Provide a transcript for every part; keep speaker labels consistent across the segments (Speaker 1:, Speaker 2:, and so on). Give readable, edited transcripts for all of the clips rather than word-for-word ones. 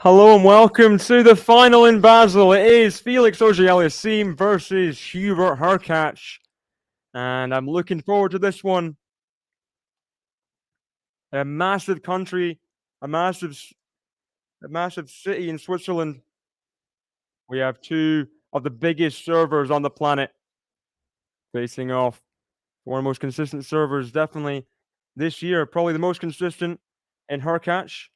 Speaker 1: Hello and welcome to the final in Basel. It is Felix AUGER ALIASSIME versus Hubert Hurkacz. And I'm looking forward to this one. A massive country, a massive city in Switzerland. We have two of the biggest servers on the planet facing off. One of the most consistent servers, definitely this year, probably the most consistent in Hurkacz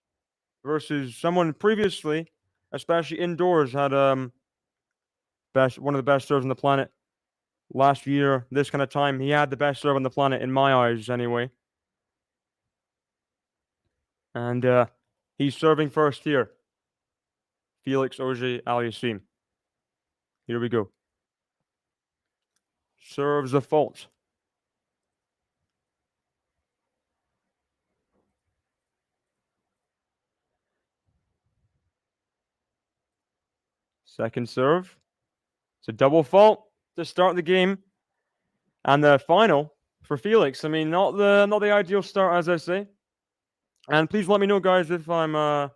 Speaker 1: versus someone previously, especially indoors, had one of the best servers on the planet. Last year, this kind of time, he had the best serve on the planet in my eyes, anyway. And he's serving first here. Felix AUGER ALIASSIME. Here we go. Serves a fault. Second serve. It's a double fault to start the game. And the final for Felix. I mean, not the ideal start, as I say. And please let me know, guys, if I'm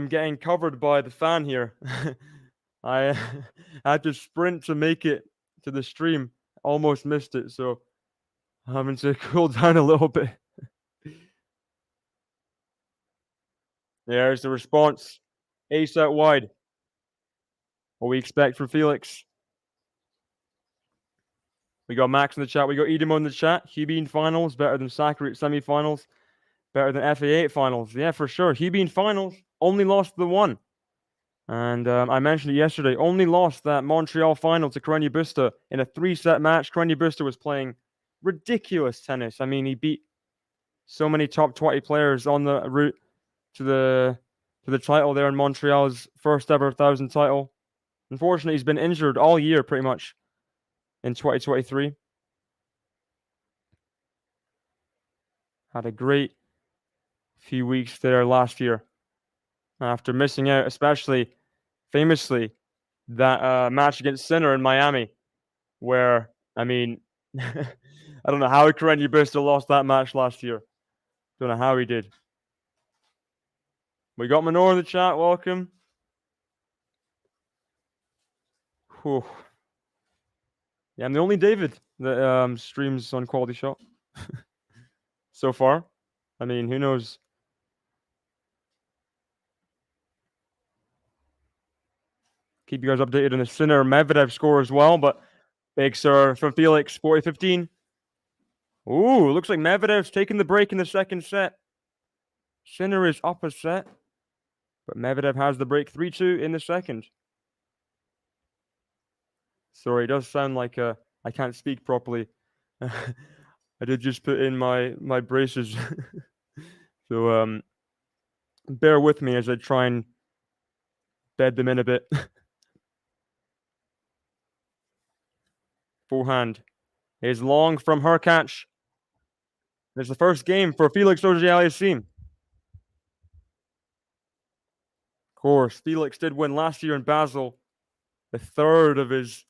Speaker 1: getting covered by the fan here. I had to sprint to make it to the stream. Almost missed it, so I'm having to cool down a little bit. There's the response. Ace out wide. What we expect from Felix. We got Max in the chat. We got Edemo in the chat. Hubert finals better than Sakura at semi-finals. Better than FA8 finals. Yeah, for sure. Hubert finals only lost the one. And I mentioned it yesterday. Only lost that Montreal final to Carreño Busta in a 3-set match. Carreño Busta was playing ridiculous tennis. I mean, he beat so many top 20 players on the route to the title there in Montreal's first ever 1,000 title. Unfortunately, he's been injured all year pretty much in 2023. Had a great few weeks there last year after missing out, especially famously that match against Sinner in Miami, where, I mean, I don't know how Carreño Busta lost that match last year. Don't know how he did. We got Manor in the chat. Welcome. Whew. Yeah, I'm the only David that streams on QualityShot so far. I mean, who knows? Keep you guys updated on the Sinner Medvedev score as well, but big serve from Felix, 40-15. Ooh, looks like Medvedev's taking the break in the second set. Sinner is up a set, but Medvedev has the break 3-2 in the second. Sorry, it does sound like I can't speak properly. I did just put in my braces. So bear with me as I try and bed them in a bit. Forehand is long from Hurkacz. It's the first game for Felix AUGER ALIASSIME. Of course, Felix did win last year in Basel, the third of his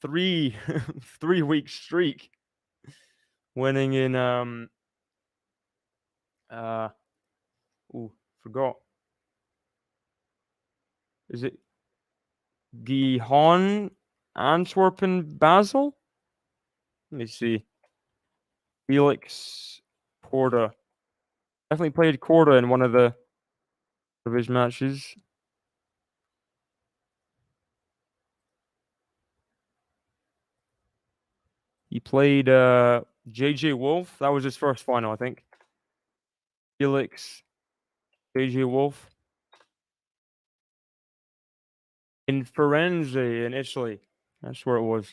Speaker 1: three-week streak, winning in forgot. Is it Gijón, Antwerpen, Basel? Let me see. Felix Korda. Definitely played Korda in one of his matches. He played JJ Wolf. That was his first final, I think. Felix, JJ Wolf. In Firenze in Italy. That's where it was.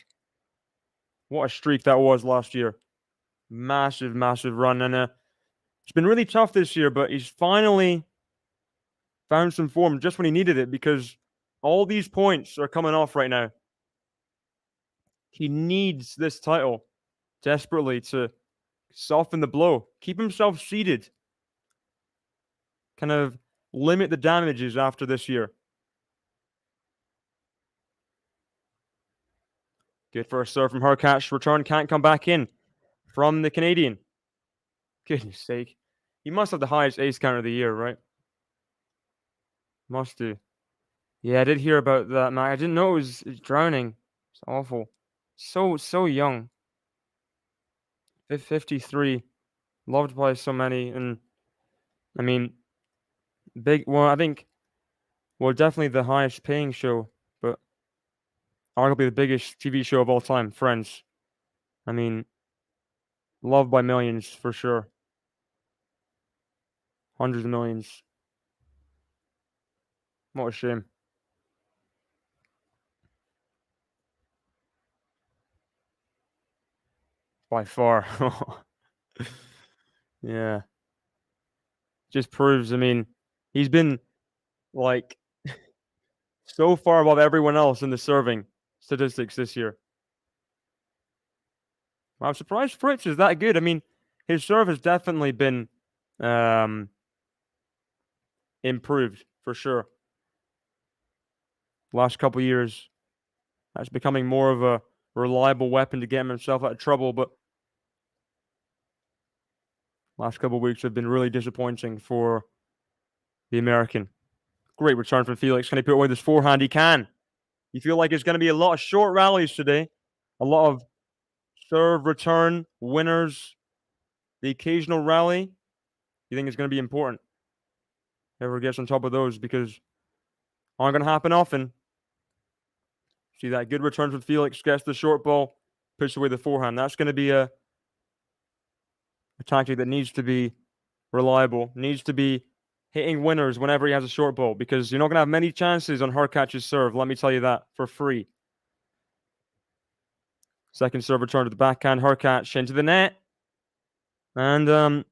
Speaker 1: What a streak that was last year. Massive, massive run. And it's been really tough this year, but he's finally found some form just when he needed it, because all these points are coming off right now. He needs this title desperately to soften the blow, keep himself seated, kind of limit the damages after this year. Good first serve from Hurkacz. Return can't come back in from the Canadian. Goodness sake. He must have the highest ace counter of the year, right? Must do. Yeah, I did hear about that, man. I didn't know it was drowning. It's awful. So young. 53. Loved by so many. And I mean, I think, definitely the highest paying show, but arguably the biggest TV show of all time, Friends. I mean, loved by millions for sure. Hundreds of millions. What a shame. By far. Yeah. Just proves, I mean, he's been like so far above everyone else in the serving statistics this year. I'm surprised Fritz is that good. I mean, his serve has definitely been um, improved for sure. Last couple years, that's becoming more of a reliable weapon to get himself out of trouble. But last couple weeks have been really disappointing for the American. Great return from Felix. Can he put away this forehand? He can. You feel like it's going to be a lot of short rallies today, a lot of serve return winners, the occasional rally. You think it's going to be important? Whoever gets on top of those, because aren't going to happen often. See that good return from Felix, gets the short ball, pushes away the forehand. That's going to be a tactic that needs to be reliable, needs to be hitting winners whenever he has a short ball, because you're not going to have many chances on Hurkacz's serve. Let me tell you that for free. Second serve return to the backhand. Hurkacz into the net. And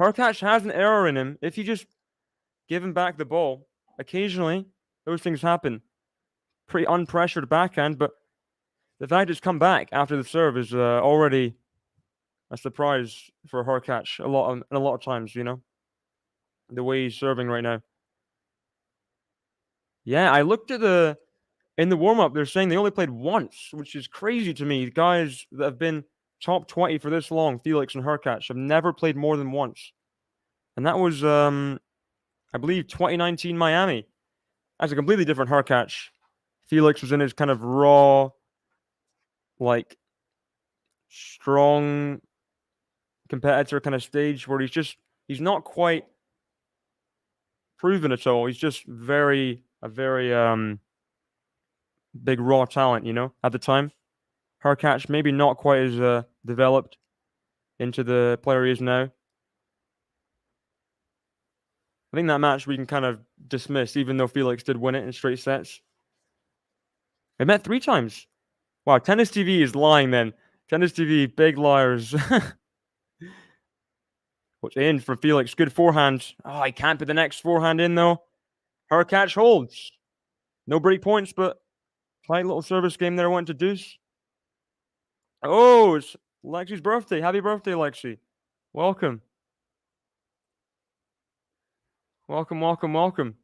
Speaker 1: Hurkacz has an error in him. If you just give him back the ball, occasionally those things happen. Pretty unpressured backhand, but the fact it's come back after the serve is already a surprise for Hurkacz a lot of times, you know, the way he's serving right now. Yeah, I looked at in the warm-up, they're saying they only played once, which is crazy to me. Guys that have been top 20 for this long, Felix and Hurkacz, have never played more than once. And that was, I believe, 2019 Miami. That's a completely different Hurkacz. Felix was in his kind of raw, like, strong competitor kind of stage where he's not quite proven at all. He's just a very big raw talent, you know, at the time. Hurkacz maybe not quite as developed into the player he is now. I think that match we can kind of dismiss, even though Felix did win it in straight sets. They met 3 times. Wow, Tennis TV is lying then. Tennis TV, big liars. What's in for Felix? Good forehand. Oh, he can't put the next forehand in though. Hurkacz holds. No break points, but tight little service game there went to deuce. Oh, it's Lexi's birthday. Happy birthday, Lexi. Welcome. Welcome, welcome, welcome.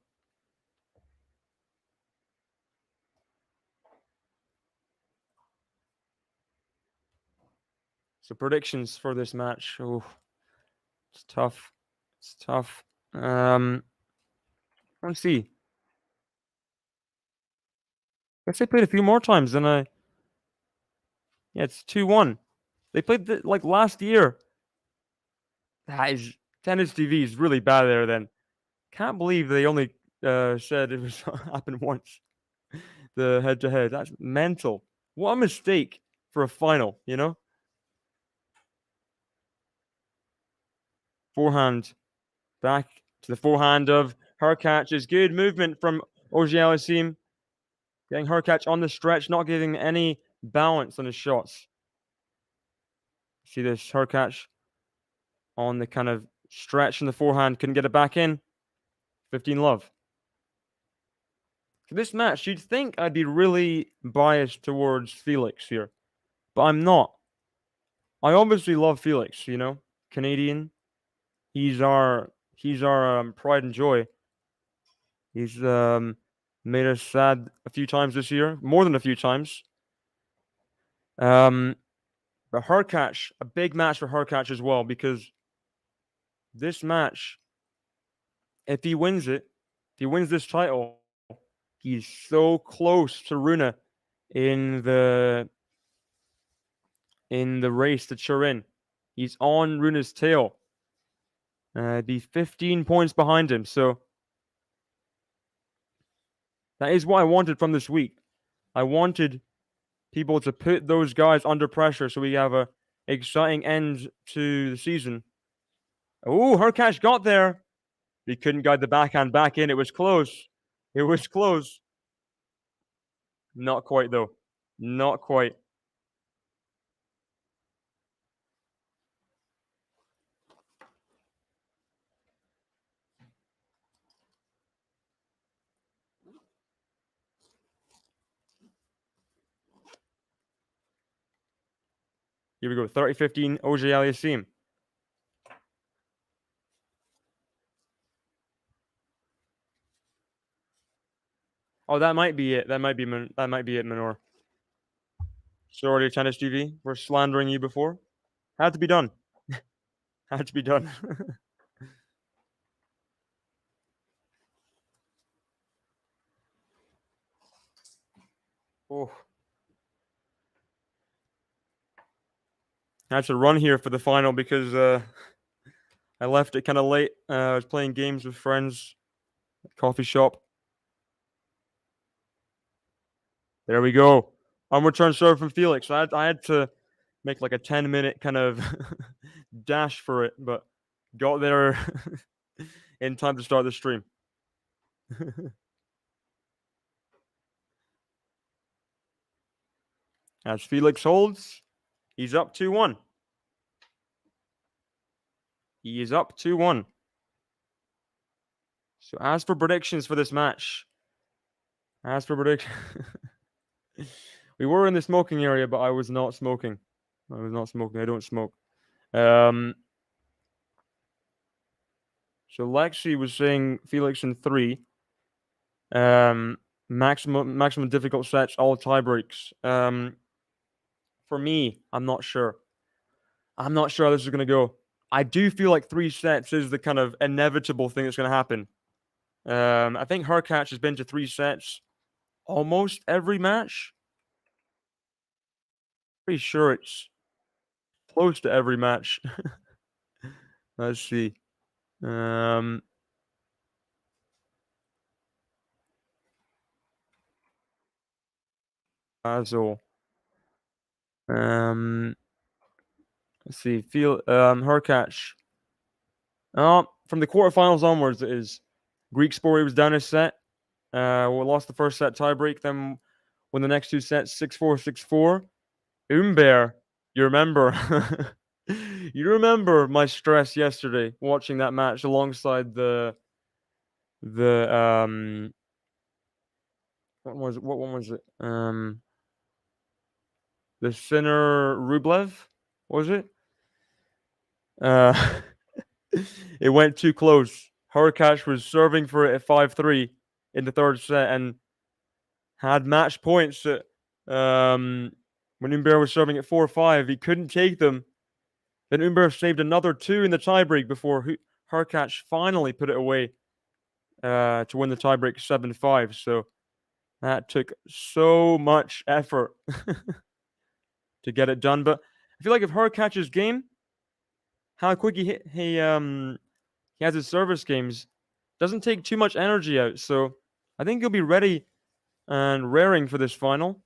Speaker 1: So predictions for this match. Oh, it's tough. It's tough. Let's see. I guess they played a few more times than I. Yeah, it's 2-1. They played like last year. That is Tennis TV is really bad there. Then can't believe they only said it was happened once. The head to head. That's mental. What a mistake for a final. You know. Forehand back to the forehand of Hurkacz is good movement from AUGER ALIASSIME. Getting Hurkacz on the stretch, not giving any balance on his shots. See this Hurkacz on the kind of stretch in the forehand, couldn't get it back in. 15-love. For this match, you'd think I'd be really biased towards Felix here, but I'm not. I obviously love Felix, you know, Canadian. He's our pride and joy. He's made us sad a few times this year, more than a few times. But Hurkacz, a big match for Hurkacz as well, because this match, if he wins it, he wins this title, he's so close to Rune in the race to Turin. He's on Rune's tail. The 15 points behind him. So that is what I wanted from this week. I wanted people to put those guys under pressure so we have a exciting end to the season. Oh, Hurkacz got there. He couldn't guide the backhand back in. It was close. It was close. Not quite, though. Not quite. Here we go. 30-15, AUGER ALIASSIME. Oh, that might be it. That might be it, Minor. Sorry, Tennis TV. We're slandering you before. Had to be done. Had to be done. Oh. I had to run here for the final because I left it kind of late. I was playing games with friends at the coffee shop. There we go. Unreturned serve from Felix. I had to make like a 10-minute kind of dash for it, but got there in time to start the stream. As Felix holds, he's up 2-1. He is up 2-1. So as for predictions for this match, we were in the smoking area, but I was not smoking. I don't smoke. So Lexi was saying Felix in 3. Maximum difficult sets, all tie breaks. For me, I'm not sure. I'm not sure how this is going to go. I do feel like 3 sets is the kind of inevitable thing that's going to happen. I think Hurkacz has been to 3 sets almost every match. Pretty sure it's close to every match. Let's see. Basel. Let's see. Hurkacz. From the quarterfinals onwards, it is. Greek Sport was down a set. We lost the first set tiebreak, then won the next 2 sets 6-4, 6-4. Hubert, you remember? You remember my stress yesterday watching that match alongside the what one was it? The Sinner Rublev, was it? It went too close. Hurkacz was serving for it at 5-3 in the 3rd set and had match points at, when Hubert was serving at 4-5. He couldn't take them. Then Hubert saved another 2 in the tiebreak before Hurkacz finally put it away to win the tiebreak 7-5. So that took so much effort to get it done. But I feel like if Hurkacz's game, how quick he has his service games, doesn't take too much energy out. So I think he'll be ready and raring for this final.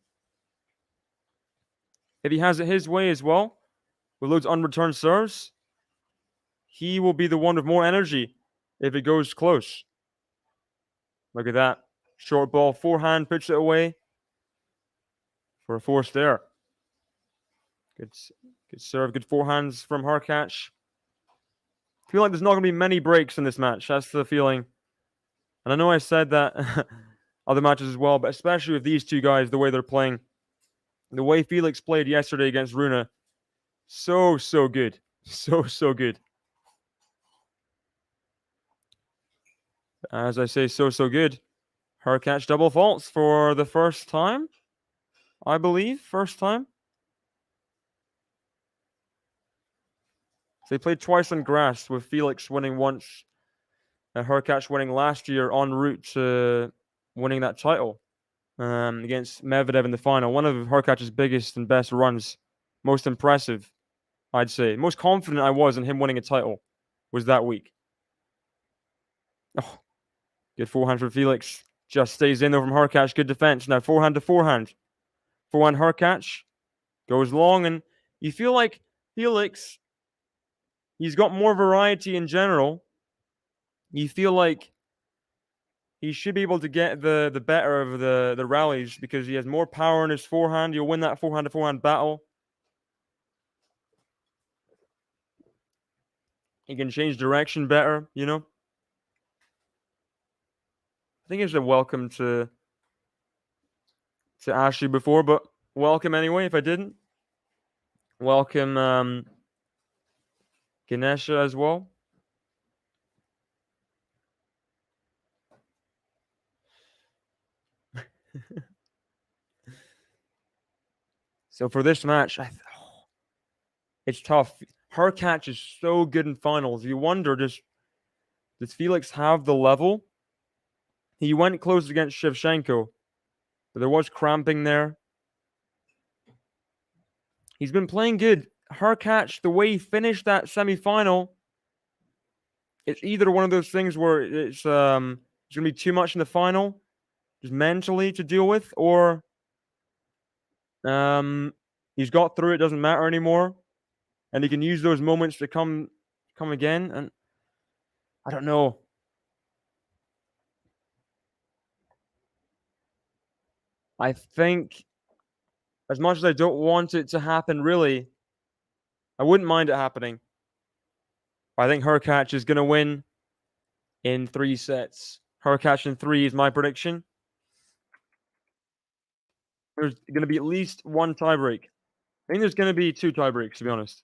Speaker 1: If he has it his way as well, with loads of unreturned serves, he will be the one with more energy if it goes close. Look at that. Short ball, forehand, puts it away for a forced error. Good serve, good forehands from Hurkacz. I feel like there's not going to be many breaks in this match. That's the feeling. And I know I said that other matches as well, but especially with these 2 guys, the way they're playing. The way Felix played yesterday against Rune. So good. So good. As I say, so good. Hurkacz double faults for the first time, I believe. First time. They played twice on grass, with Felix winning once Hurkacz winning last year en route to winning that title against Medvedev in the final. One of Hurkacz's biggest and best runs, most impressive, I'd say. Most confident I was in him winning a title was that week. Oh, good forehand from Felix. Just stays in though from Hurkacz. Good defense. Now forehand to forehand. Forehand Hurkacz goes long, and you feel like Felix, he's got more variety in general. You feel like he should be able to get the better of the rallies because he has more power in his forehand. He'll win that forehand to forehand battle. He can change direction better, you know. I think it's a welcome to Ashley before, but welcome anyway if I didn't. Welcome Ganesha as well. So for this match, it's tough. Hurkacz is so good in finals. You wonder, does Felix have the level? He went close against Shevchenko, but there was cramping there. He's been playing good. Hurkacz, the way he finished that semi-final, it's either one of those things where it's going to be too much in the final, just mentally to deal with, or he's got through it, doesn't matter anymore, and he can use those moments to come again. And I don't know. I think, as much as I don't want it to happen, really, I wouldn't mind it happening. I think Hurkacz is going to win in 3 sets. Hurkacz in 3 is my prediction. There's going to be at least 1 tiebreak. I think there's going to be 2 tiebreaks, to be honest.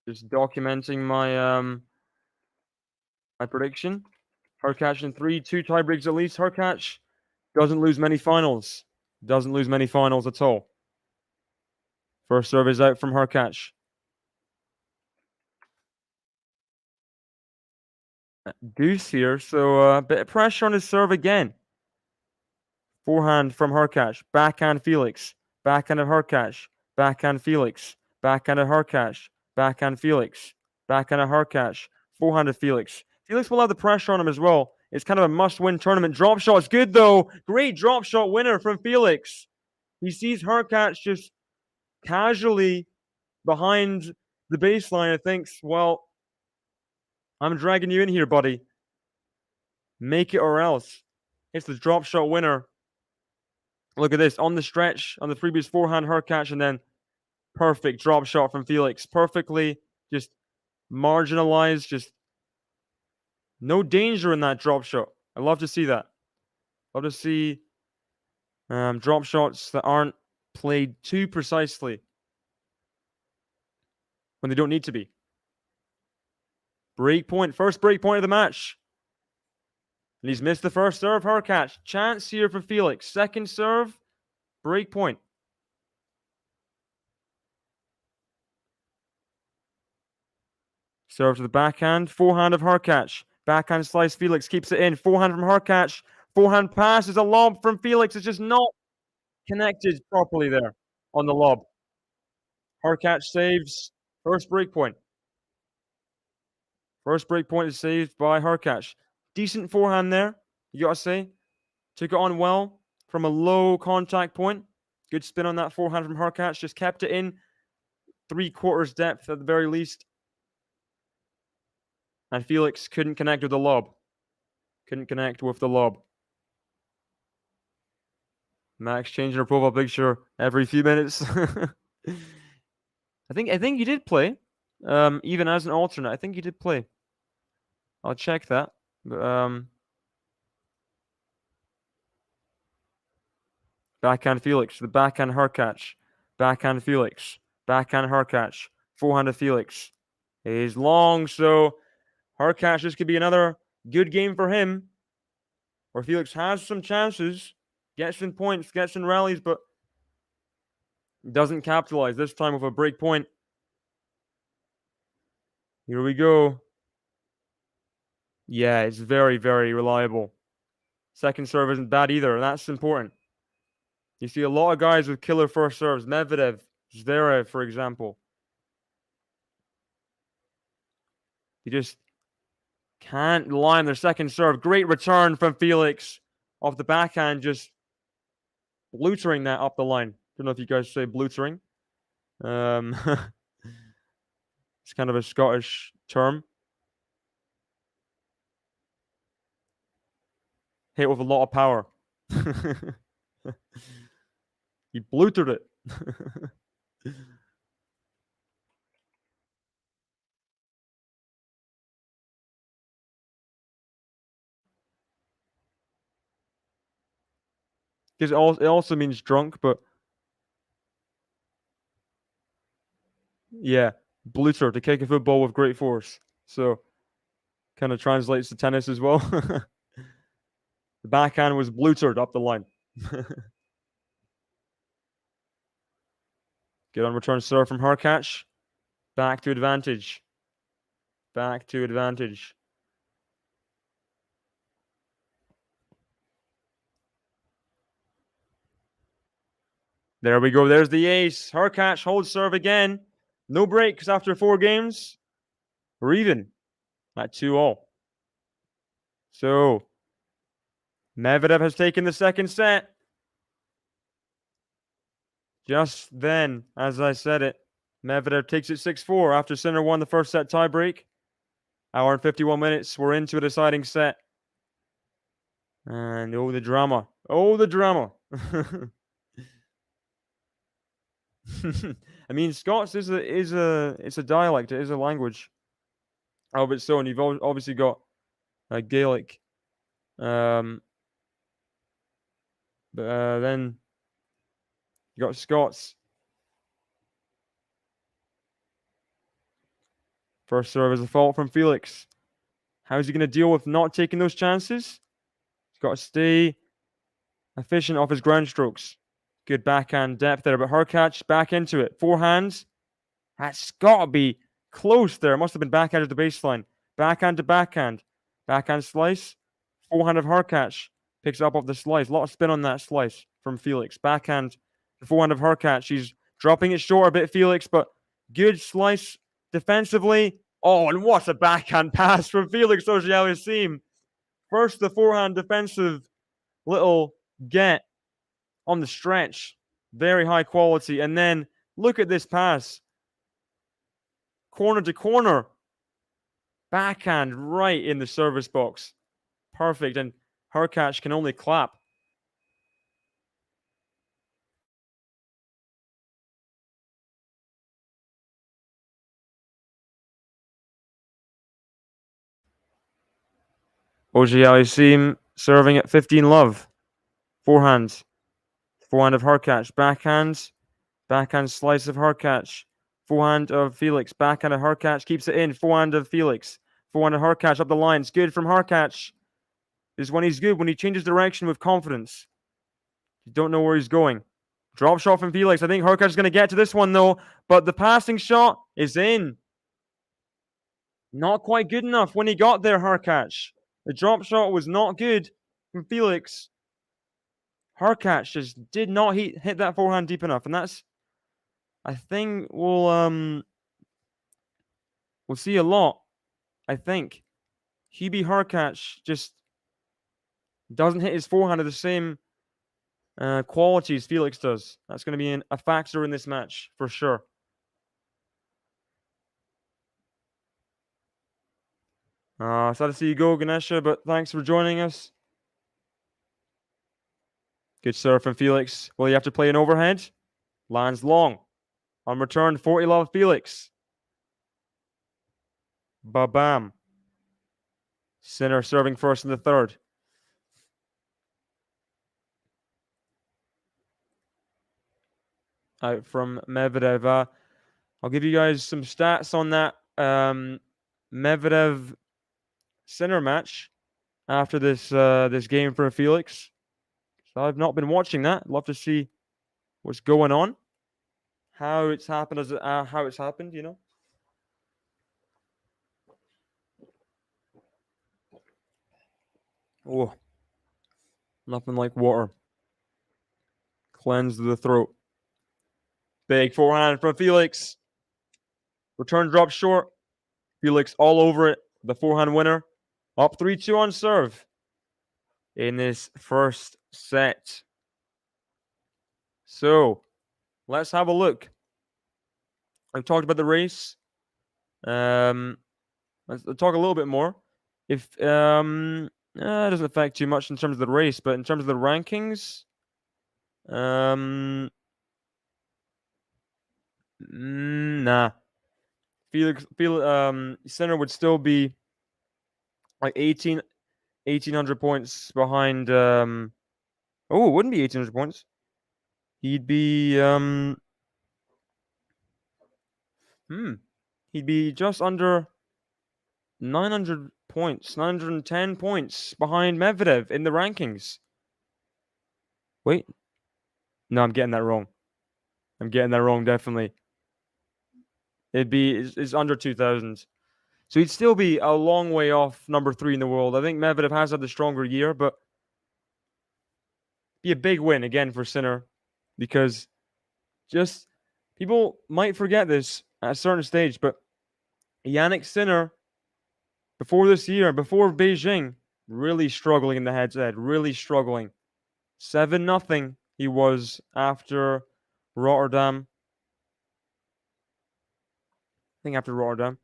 Speaker 1: Just documenting my my prediction. Hurkacz in 3, 2 tiebreaks at least. Hurkacz doesn't lose many finals. Doesn't lose many finals at all. First serve is out from Hurkacz. Deuce here, so a bit of pressure on his serve again. Forehand from Hurkacz. Backhand Felix. Backhand of Hurkacz. Backhand Felix. Backhand of Hurkacz. Backhand Felix. Backhand of Hurkacz. Forehand of Felix. Felix will have the pressure on him as well. It's kind of a must-win tournament. Drop shot's good, though. Great drop shot winner from Felix. He sees Hurkacz just casually behind the baseline and thinks, well, I'm dragging you in here, buddy. Make it or else. It's the drop shot winner. Look at this. On the stretch, on the previous forehand, Hurkacz, and then perfect drop shot from Felix. Perfectly just marginalized. Just no danger in that drop shot. I love to see that. Love to see drop shots that aren't played too precisely when they don't need to be. Break point. First break point of the match. And he's missed the first serve, Hurkacz. Chance here for Felix. Second serve, break point. Serve to the backhand. Forehand of Hurkacz. Backhand slice. Felix keeps it in. Forehand from Hurkacz. Forehand pass is a lob from Felix. It's just not connected properly there on the lob. Hurkacz saves. First break point. First break point is saved by Hurkacz. Decent forehand there, you gotta say. Took it on well from a low contact point. Good spin on that forehand from Hurkacz. Just kept it in 3/4 depth at the very least. And Felix couldn't connect with the lob. Couldn't connect with the lob. Max changing her profile picture every few minutes. I think you did play. Even as an alternate, I think you did play. I'll check that. But backhand Felix, the backhand Hurkacz. Backhand Felix. Backhand Hurkacz. Forehand of Felix. Is long, so Hurkacz, this could be another good game for him. Where Felix has some chances, gets in points, gets in rallies, but doesn't capitalize. This time with a break point. Here we go. Yeah, it's very, very reliable. Second serve isn't bad either, and that's important. You see a lot of guys with killer first serves. Medvedev, Zverev, for example. You just can't line their second serve. Great return from Felix off the backhand, just blootering that up the line. Don't know if you guys say blootering. It's kind of a Scottish term. Hit with a lot of power. He blootered it. Because it also means drunk, but yeah, blooter, to kick a football with great force. So kind of translates to tennis as well. The backhand was blootered up the line. Good on return serve from Hurkacz. Back to advantage. Back to advantage. There we go. There's the ace. Hurkacz holds serve again. No breaks after 4 games. We're even at 2-all. So Medvedev has taken the second set. Just then, as I said it, Medvedev takes it 6-4 after Sinner won the first set tiebreak. Hour and 51 minutes. We're into a deciding set. And oh, the drama. Oh, the drama. I mean, Scots is a dialect. It is a language. Oh, but so, and you've obviously got Gaelic. But then you got Scots. First serve is a fault from Felix. How's he going to deal with not taking those chances? He's got to stay efficient off his ground strokes. Good backhand depth there, but Hurkacz back into it. Forehands. That's got to be close there. Must have been backhand at the baseline. Backhand to backhand. Backhand slice. Forehand of Hurkacz. Picks up off the slice. A lot of spin on that slice from Felix. Backhand. The forehand of Hurkacz. He's dropping it short a bit, Felix, but good slice defensively. Oh, and what a backhand pass from Felix AUGER-ALIASSIME. First, the forehand defensive little get on the stretch. Very high quality. And then look at this pass. Corner to corner. Backhand right in the service box. Perfect. And Hurkacz can only clap. AUGER-ALIASSIME serving at 15 love. Forehand. Forehand of Hurkacz. Backhand. Backhand slice of Hurkacz. Forehand of Felix. Backhand of Hurkacz. Keeps it in. Forehand of Felix. Forehand of Hurkacz up the lines. Good from Hurkacz. This is when he's good, when he changes direction with confidence. You don't know where he's going. Drop shot from Felix. I think Hurkacz is going to get to this one, though. But the passing shot is in. Not quite good enough when he got there, Hurkacz. The drop shot was not good from Felix. Hurkacz just did not hit that forehand deep enough. And that's, I think, we'll see a lot, I think. Hubert Hurkacz just doesn't hit his forehand at the same quality as Felix does. That's going to be a factor in this match, for sure. Sad to see you go, Ganesha, but thanks for joining us. Good serve from Felix. Will you have to play an overhead? Lands long. On return, 40 love Felix. Ba-bam. Sinner serving first in the third. Out from Medvedev. I'll give you guys some stats on that Medvedev Sinner match after this game for Felix. So I've not been watching that. Love to see what's going on, how it's happened, you know. Oh, nothing like water. Cleanse the throat. Big forehand from Felix. Return drop short. Felix all over it. The forehand winner. Up 3-2 on serve in this first set. So, let's have a look. I've talked about the race. Let's talk a little bit more. If it doesn't affect too much in terms of the race, but in terms of the rankings, nah. Felix, Sinner would still be like 1,800 points behind. Oh, it wouldn't be 1,800 points. He'd be he'd be just under 900 points, 910 points behind Medvedev in the rankings. Wait, no, I'm getting that wrong. Definitely. It's under 2,000. So he'd still be a long way off number 3 in the world. I think Medvedev has had the stronger year, but be a big win again for Sinner, because just people might forget this at a certain stage, but Jannik Sinner, before this year, before Beijing, really struggling in the head-to-head, really struggling. 7-0 he was after Rotterdam. I think after Rotterdam.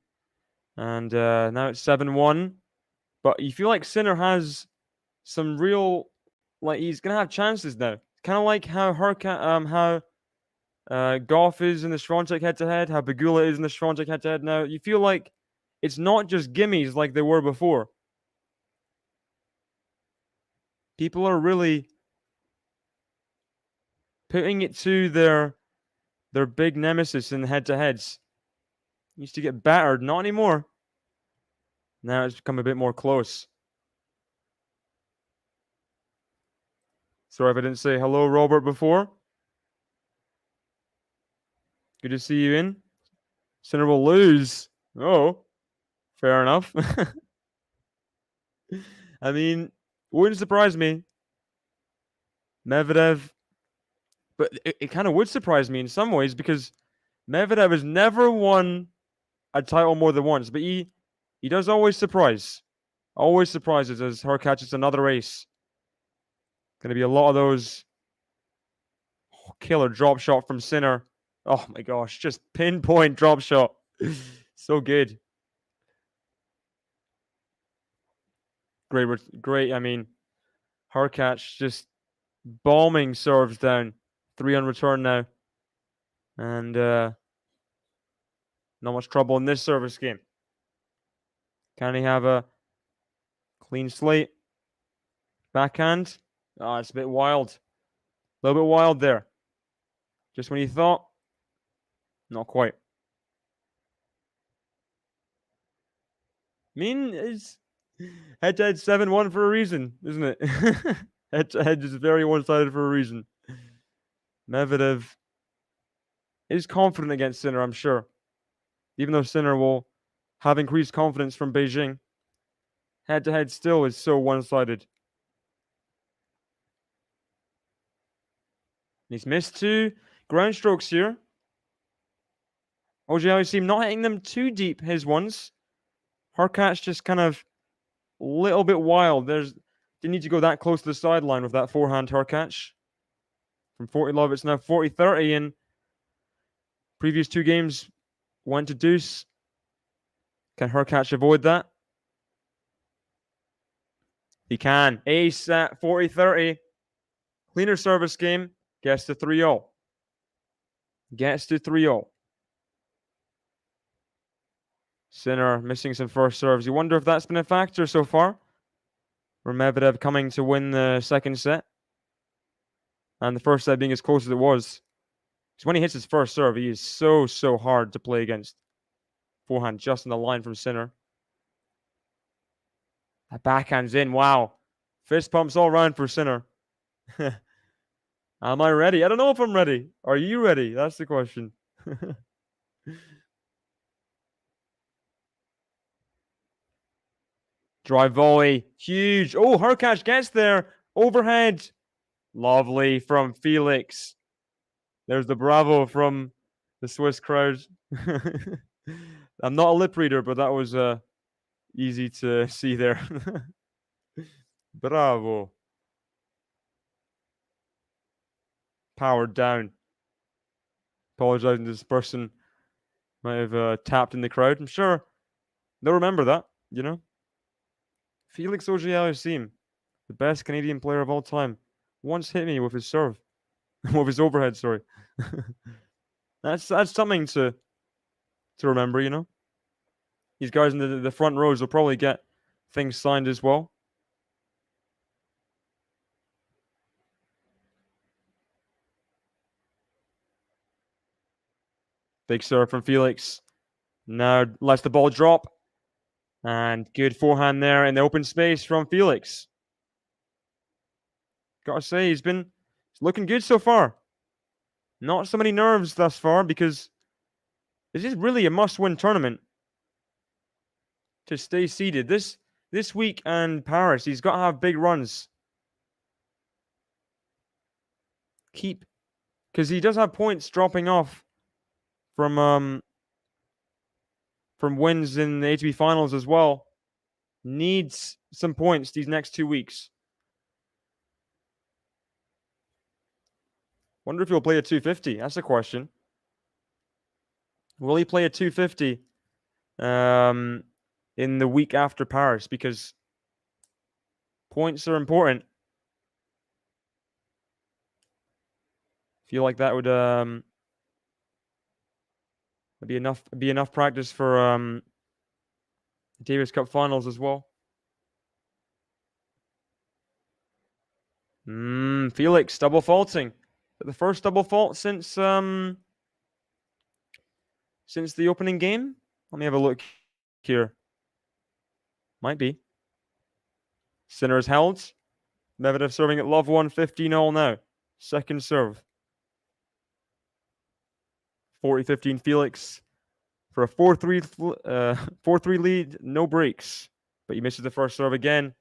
Speaker 1: And now it's 7-1. But you feel like Sinner has some real, like, he's gonna have chances now. Kind of like how Goff is in the Swiatek head-to-head, how Bagula is in the Swiatek head-to-head now. You feel like it's not just gimmies like they were before. People are really putting it to their big nemesis in head-to-heads. Used to get battered, not anymore. Now it's become a bit more close. Sorry if I didn't say hello, Robert, before. Good to see you in. Sinner will lose. Oh, fair enough. I mean, wouldn't surprise me. Medvedev, but it kind of would surprise me in some ways, because Medvedev has never won a title more than once, but he does always surprise. Always surprises as Hurkacz. It's another ace. Going to be a lot of those. Oh, killer drop shot from Sinner. Oh my gosh, just pinpoint drop shot. So good. Great. I mean, Hurkacz just bombing serves down. 3 on return now. And not much trouble in this service game. Can he have a clean slate? Backhand? Oh, it's a bit wild. A little bit wild there. Just when you thought. Not quite. I mean, it's head-to-head 7-1 for a reason, isn't it? Head-to-head is very one-sided for a reason. Medvedev is confident against Sinner, I'm sure. Even though Sinner will have increased confidence from Beijing, head-to-head still is so one-sided. He's missed 2 ground strokes here. AUGER ALIASSIME not hitting them too deep, his ones. Hurkacz just kind of a little bit wild. Didn't need to go that close to the sideline with that forehand Hurkacz. From 40 love, it's now 40-30, and previous 2 games went to deuce. Can Hurkacz avoid that? He can. Ace at 40-30. Cleaner service game. Gets to 3-0. Gets to 3-0. Sinner missing some first serves. You wonder if that's been a factor so far. For Medvedev coming to win the second set. And the first set being as close as it was. Because when he hits his first serve, he is so hard to play against. Forehand just on the line from Sinner. That backhand's in. Wow. Fist pumps all around for Sinner. Am I ready? I don't know if I'm ready. Are you ready? That's the question. Drive volley. Huge. Oh, Hurkacz gets there. Overhead. Lovely from Felix. There's the bravo from the Swiss crowd. I'm not a lip reader, but that was easy to see there. Bravo. Powered down. Apologizing to this person. Might have tapped in the crowd. I'm sure they'll remember that, you know? Felix AUGER ALIASSIME, the best Canadian player of all time, once hit me with his serve. With his overhead, sorry. That's something to remember, you know? These guys in the front rows will probably get things signed as well. Big serve from Felix. Now lets the ball drop. And good forehand there in the open space from Felix. Gotta say, he's looking good so far. Not so many nerves thus far because this is really a must-win tournament to stay seeded. This week and Paris, he's got to have big runs. Because he does have points dropping off from wins in the ATP finals as well. Needs some points these next 2 weeks. Wonder if he'll play a 250. That's a question. Will he play a 250 in the week after Paris? Because points are important. Feel like that would be enough practice for Davis Cup finals as well. Felix double faulting. The first double fault since the opening game. Let me have a look here. Might be. Sinner is held. Medvedev serving at love 1, 15-all now. Second serve. 40-15 Felix for a 4-3 lead. No breaks. But he misses the first serve again.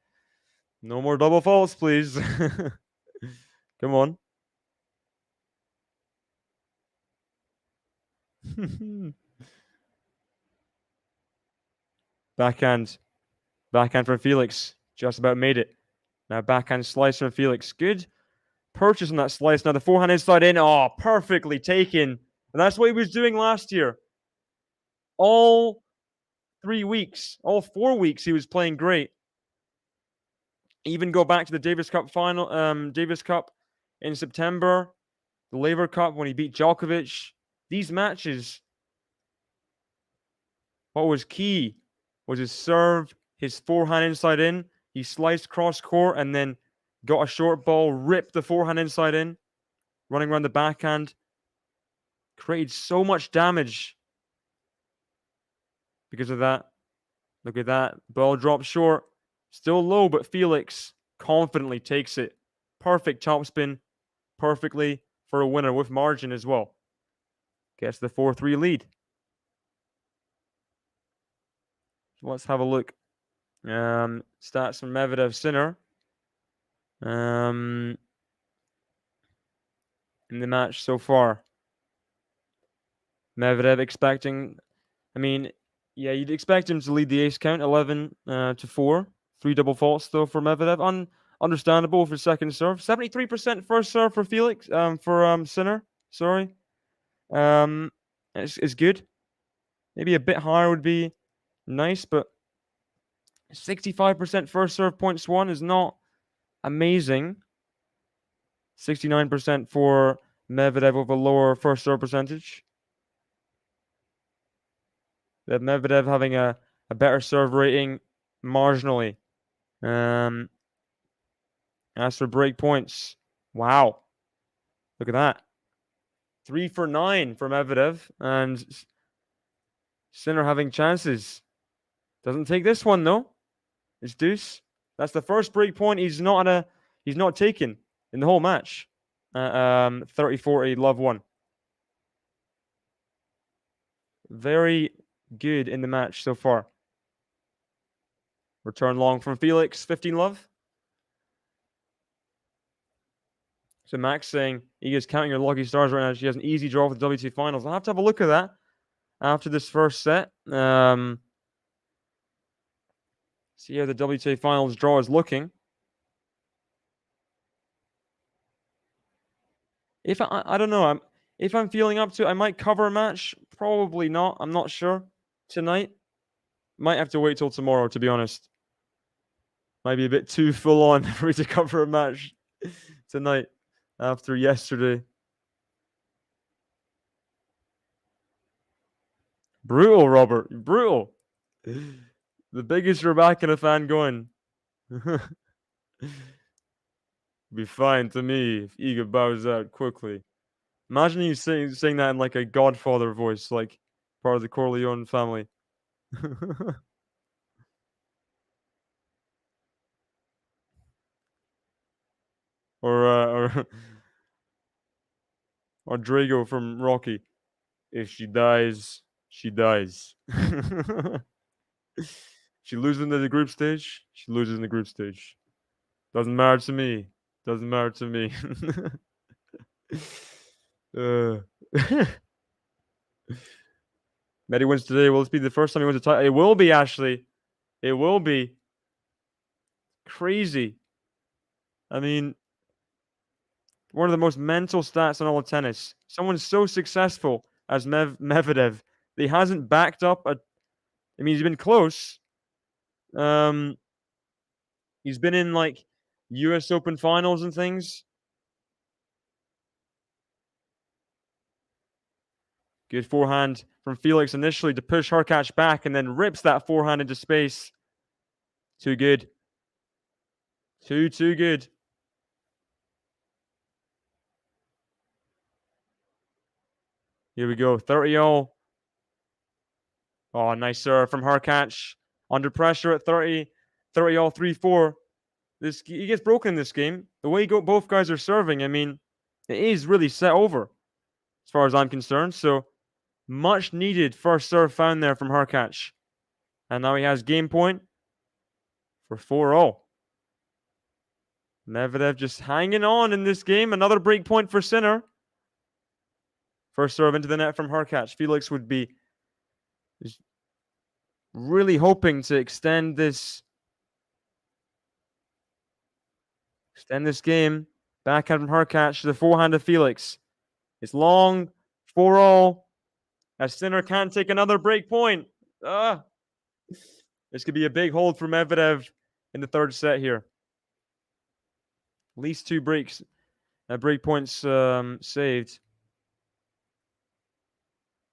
Speaker 1: No more double faults, please. Come on. Backhand from Felix. Just about made it. Now backhand slice from Felix. Good purchase on that slice. Now the forehand inside in. Oh, perfectly taken. And that's what he was doing last year. All 3 weeks, all 4 weeks, he was playing great. Even go back to the Davis Cup final, Davis Cup in September, the Laver Cup when he beat Djokovic. These matches, what was key was his serve, his forehand inside in. He sliced cross court and then got a short ball, ripped the forehand inside in, running around the backhand. Created so much damage because of that. Look at that. Ball dropped short. Still low, but Felix confidently takes it. Perfect topspin. Perfectly for a winner with margin as well. Gets the 4-3 lead. Let's have a look. Stats from Medvedev Sinner. In the match so far. Medvedev expecting, you'd expect him to lead the ace count 11-4. 3 double faults though for Medvedev. Understandable for second serve. 73% first serve for Felix. For Sinner. Sorry. It's good. Maybe a bit higher would be nice, but 65% first serve points won is not amazing. 69% for Medvedev with a lower first serve percentage. That Medvedev having a better serve rating marginally. As for break points, wow. Look at that. 3 for 9 for Medvedev, and Sinner having chances. Doesn't take this one though. It's deuce. That's the first break point he's not taken in the whole match. 30-40, love 1. Very good in the match so far. Return long from Felix, 15 love. So Max saying he is counting your lucky stars right now. She has an easy draw for the WTA finals. I'll have to have a look at that after this first set. See how the WTA finals draw is looking. If I don't know, if I'm feeling up to it, I might cover a match. Probably not. I'm not sure tonight. Might have to wait till tomorrow, to be honest. Might be a bit too full on for me to cover a match tonight after yesterday. Brutal, Robert. Brutal. The biggest Rebecca fan going. Be fine to me if Iga bows out quickly. Imagine you saying that in like a Godfather voice, like part of the Corleone family. or or Drago from Rocky. If she dies, she dies. She loses in the group stage. She loses in the group stage. Doesn't matter to me. Doesn't matter to me. Medi wins today. Will this be the first time he wins a title? It will be, Ashley. It will be. Crazy. I mean, one of the most mental stats in all of tennis. Someone so successful as Medvedev, he hasn't backed up a. I mean, he's been close. He's been in like U.S. Open finals and things. Good forehand from Felix initially to push Hurkacz back and then rips that forehand into space. Too good. Too good. Here we go. 30-all. Oh, nice serve from Hurkacz. Under pressure at 30. 30-all, 3-4. He gets broken in this game. The way both guys are serving, I mean, it is really set over as far as I'm concerned. So much needed first serve found there from Hurkacz. And now he has game point for 4-all. Medvedev just hanging on in this game. Another break point for Sinner. First serve into the net from Hurkacz. Felix would be really hoping to extend this game. Backhand from Hurkacz to the forehand of Felix. It's long, 4-all. As Sinner can't take another break point. This could be a big hold for Medvedev in the third set here. At least 2 break points saved.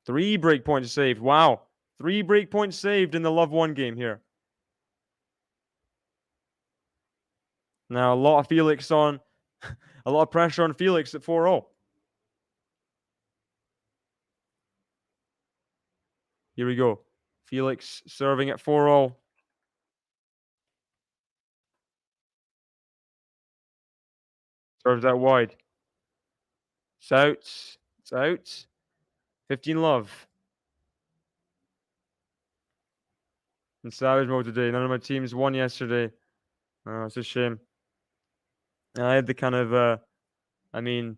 Speaker 1: 3 break points saved. Wow. 3 break points saved in the Love 1 game here. Now, a lot of Felix on, a lot of pressure on Felix at 4-all. Here we go. Felix serving at 4-all. Serves out wide. It's out. It's out. 15 love. In savage mode today. None of my teams won yesterday. Oh, it's a shame. I had the kind of, the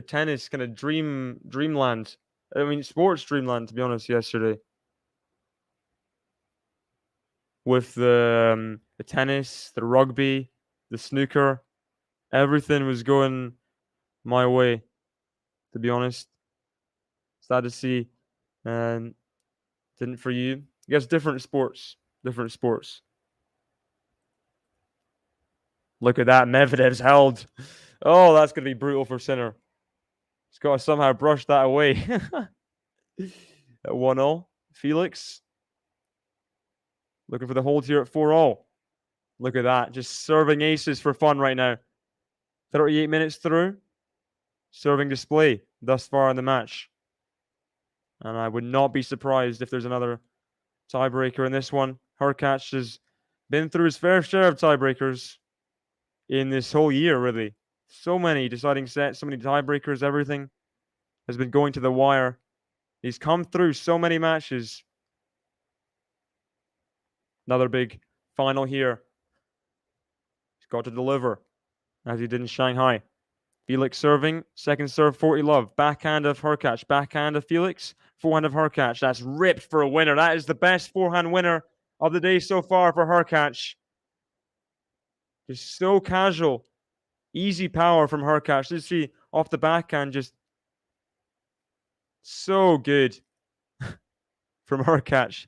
Speaker 1: tennis kind of dreamland. I mean, sports dreamland, to be honest, yesterday. With the tennis, the rugby, the snooker. Everything was going my way, to be honest. Sad to see. And didn't for you. I guess different sports. Different sports. Look at that. Medvedev's held. Oh, that's going to be brutal for Sinner. He's got to somehow brush that away. At 1-all. Felix. Looking for the hold here at 4-all. Look at that. Just serving aces for fun right now. 38 minutes through. Serving display thus far in the match. And I would not be surprised if there's another tiebreaker in this one. Hurkacz has been through his fair share of tiebreakers in this whole year, really. So many deciding sets, so many tiebreakers, everything has been going to the wire. He's come through so many matches. Another big final here. He's got to deliver, as he did in Shanghai. Felix serving, second serve, 40 love. Backhand of Hurkacz, backhand of Felix, forehand of Hurkacz. That's ripped for a winner. That is the best forehand winner of the day so far for Hurkacz. Just so casual. Easy power from Hurkacz. Let's see, off the backhand, just so good from Hurkacz.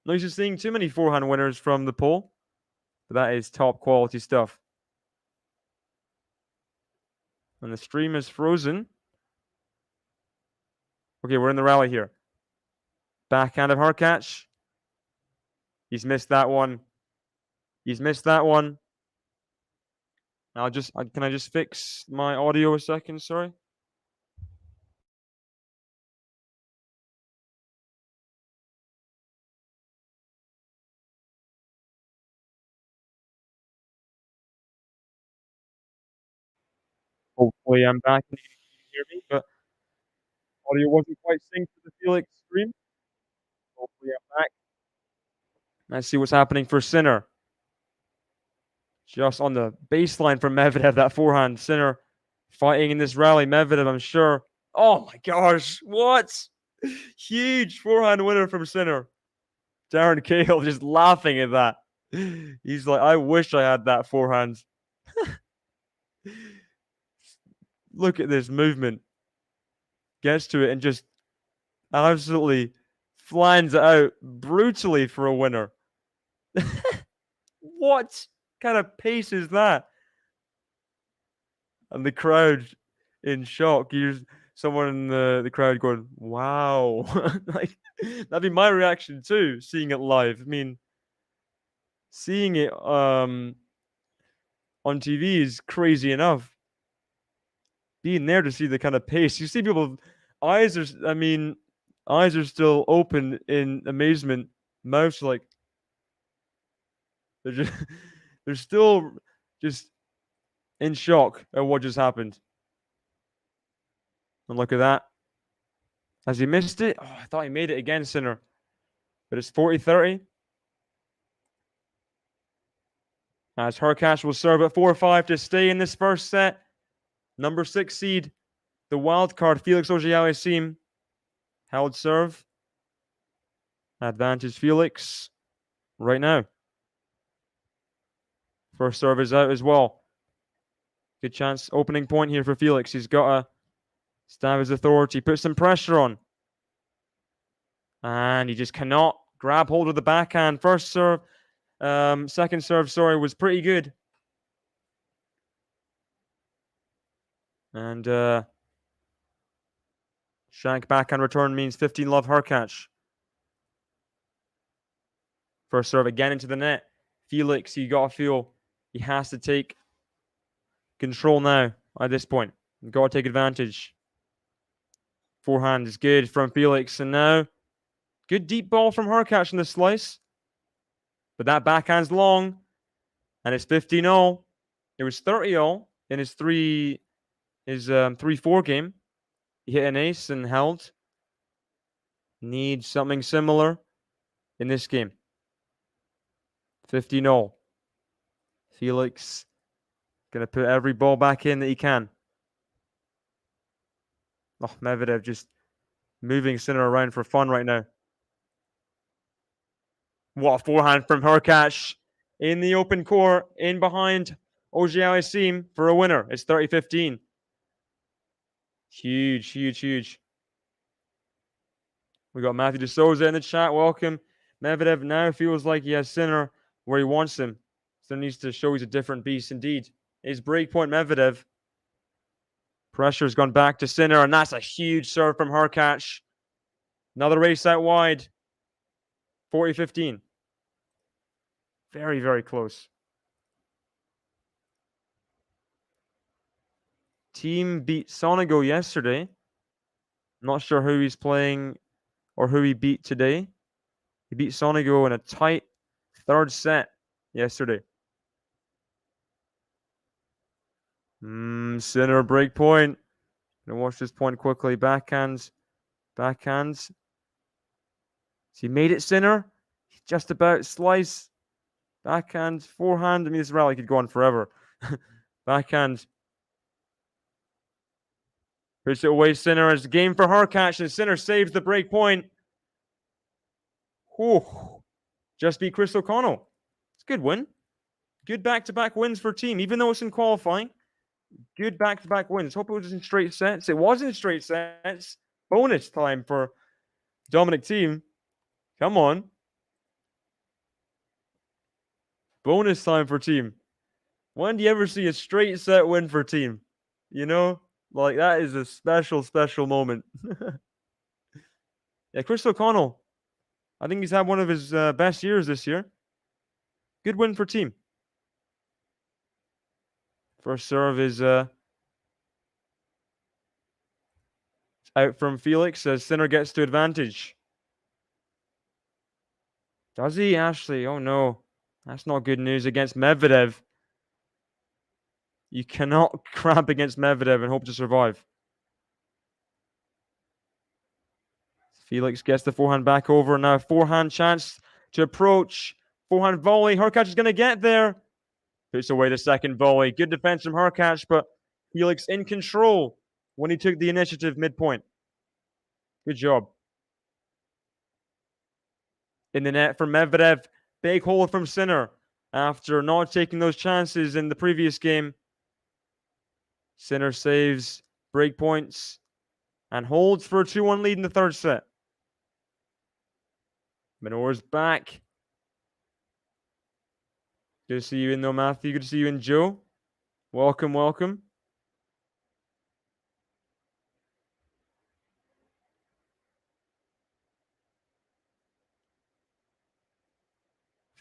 Speaker 1: Not used to seeing too many forehand winners from the poll, but that is top quality stuff. And the stream is frozen. Okay, we're in the rally here. Backhand of Hurkacz. He's missed that one. He's missed that one. Can I just fix my audio a second? Sorry. Hopefully I'm back and you can hear me, but audio wasn't quite synced to the Felix stream. Hopefully I'm back. Let's see what's happening for Sinner. Just on the baseline for Medvedev, that forehand. Sinner fighting in this rally. Medvedev, I'm sure. Oh my gosh, what? Huge forehand winner from Sinner. Darren Cahill just laughing at that. He's like, I wish I had that forehand. Look at this movement. Gets to it and just absolutely flans it out brutally for a winner. What kind of pace is that? And the crowd in shock. Here's someone in the crowd going, wow. Like, that'd be my reaction too, seeing it live. I mean, seeing it on TV is crazy enough. Being there to see the kind of pace, you see people, eyes are still open in amazement, mouths like they're still just in shock at what just happened. And look at that. Has he missed it? Oh, I thought he made it again, Sinner. But it's 40-30. As Hurkacz will serve at 4-5 to stay in this first set. Number 6 seed, the wild card, Felix Auger-Aliassime. Held serve. Advantage Felix right now. First serve is out as well. Good chance. Opening point here for Felix. He's got to stab his authority. Put some pressure on. And he just cannot grab hold of the backhand. First serve, second serve, sorry, was pretty good. And shank backhand return means 15 love Hurkacz. First serve again into the net. Felix, you got to feel he has to take control now at this point. You got to take advantage. Forehand is good from Felix. And now, good deep ball from Hurkacz in the slice. But that backhand's long. And it's 15-0. It was 30-0 in his 3-4 game. He hit an ace and held. Needs something similar in this game. 15-0. Felix going to put every ball back in that he can. Oh, Medvedev just moving Sinner around for fun right now. What a forehand from Hurkacz in the open court, in behind Auger-Aliassime for a winner. It's 30-15. Huge, huge, huge. We got Matthew De Souza in the chat. Welcome. Medvedev now feels like he has Sinner where he wants him. So needs to show he's a different beast indeed. His breakpoint Medvedev. Pressure's gone back to Sinner, and that's a huge serve from Hurkacz. Another race out wide. 40-15. Very, very close. Team beat Sonego yesterday. Not sure who he's playing or who he beat today. He beat Sonego in a tight third set yesterday. Sinner break point. Gonna watch this point quickly. Backhands. Backhands. So he made it, Sinner. Just about slice. Backhand, forehand. I mean, this rally could go on forever. Backhand. Puts it away, Sinner. It's a game for Hurkacz, and Sinner saves the break point. Whew. Just beat Chris O'Connell. It's a good win. Good back-to-back wins for team, even though it's in qualifying. Good back-to-back wins. Hope it was in straight sets. It was in straight sets. Bonus time for Dominic Thiem. Come on. Bonus time for Thiem. When do you ever see a straight set win for Thiem? You know? Like, that is a special, special moment. Yeah, Chris O'Connell. I think he's had one of his best years this year. Good win for Thiem. First serve is out from Felix as Sinner gets to advantage. Does he, Ashley? Oh, no. That's not good news against Medvedev. You cannot cramp against Medvedev and hope to survive. Felix gets the forehand back over. Now forehand chance to approach. Forehand volley. Hurkacz is going to get there. Puts away the second volley. Good defense from Hurkacz, but Felix in control when he took the initiative midpoint. Good job. In the net for Medvedev. Big hole from Sinner after not taking those chances in the previous game. Sinner saves break points and holds for a 2-1 lead in the third set. Menor's back. Good to see you in though, Matthew. Good to see you in, Joe. Welcome, welcome.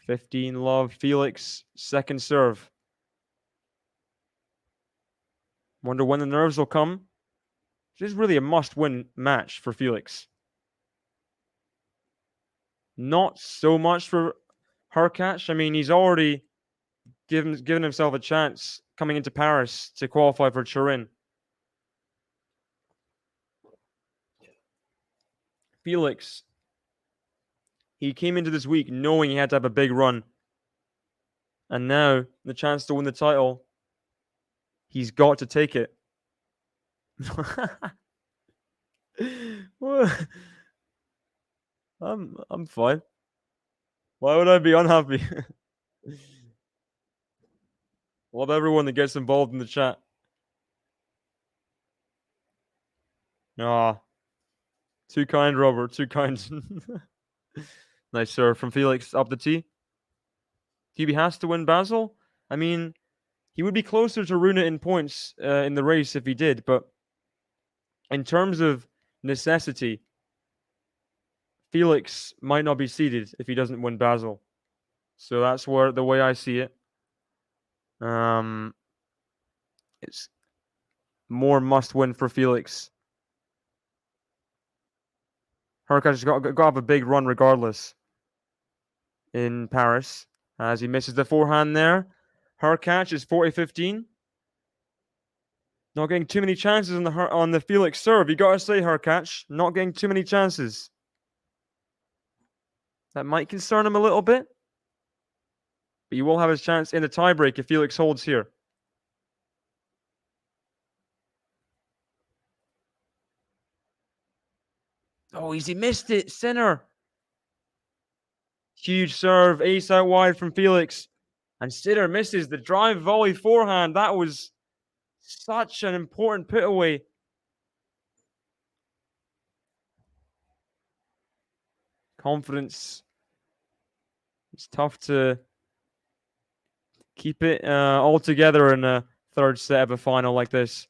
Speaker 1: $15 Felix, second serve. Wonder when the nerves will come. This is really a must-win match for Felix. Not so much for Hurkacz. I mean, he's already given himself a chance coming into Paris to qualify for Turin. Felix, he came into this week knowing he had to have a big run. And now, the chance to win the title, he's got to take it. I'm fine. Why would I be unhappy? Love everyone that gets involved in the chat. Ah, too kind, Robert. Too kind. Nice serve from Felix up the tee. Hubie has to win Basel. I mean, he would be closer to Rune in points in the race if he did, but in terms of necessity, Felix might not be seeded if he doesn't win Basel. So that's the way I see it. It's more must-win for Felix. Hurkacz has got to have a big run regardless in Paris as he misses the forehand there. Hurkacz is 40-15. Not getting too many chances on the Felix serve. You got to say, Hurkacz, not getting too many chances. That might concern him a little bit. But he will have his chance in the tiebreak if Felix holds here. Oh, he missed it. Sinner. Huge serve. Ace out wide from Felix. And Sinner misses the drive volley forehand. That was such an important put away. Confidence. It's tough to keep it all together in a third set of a final like this.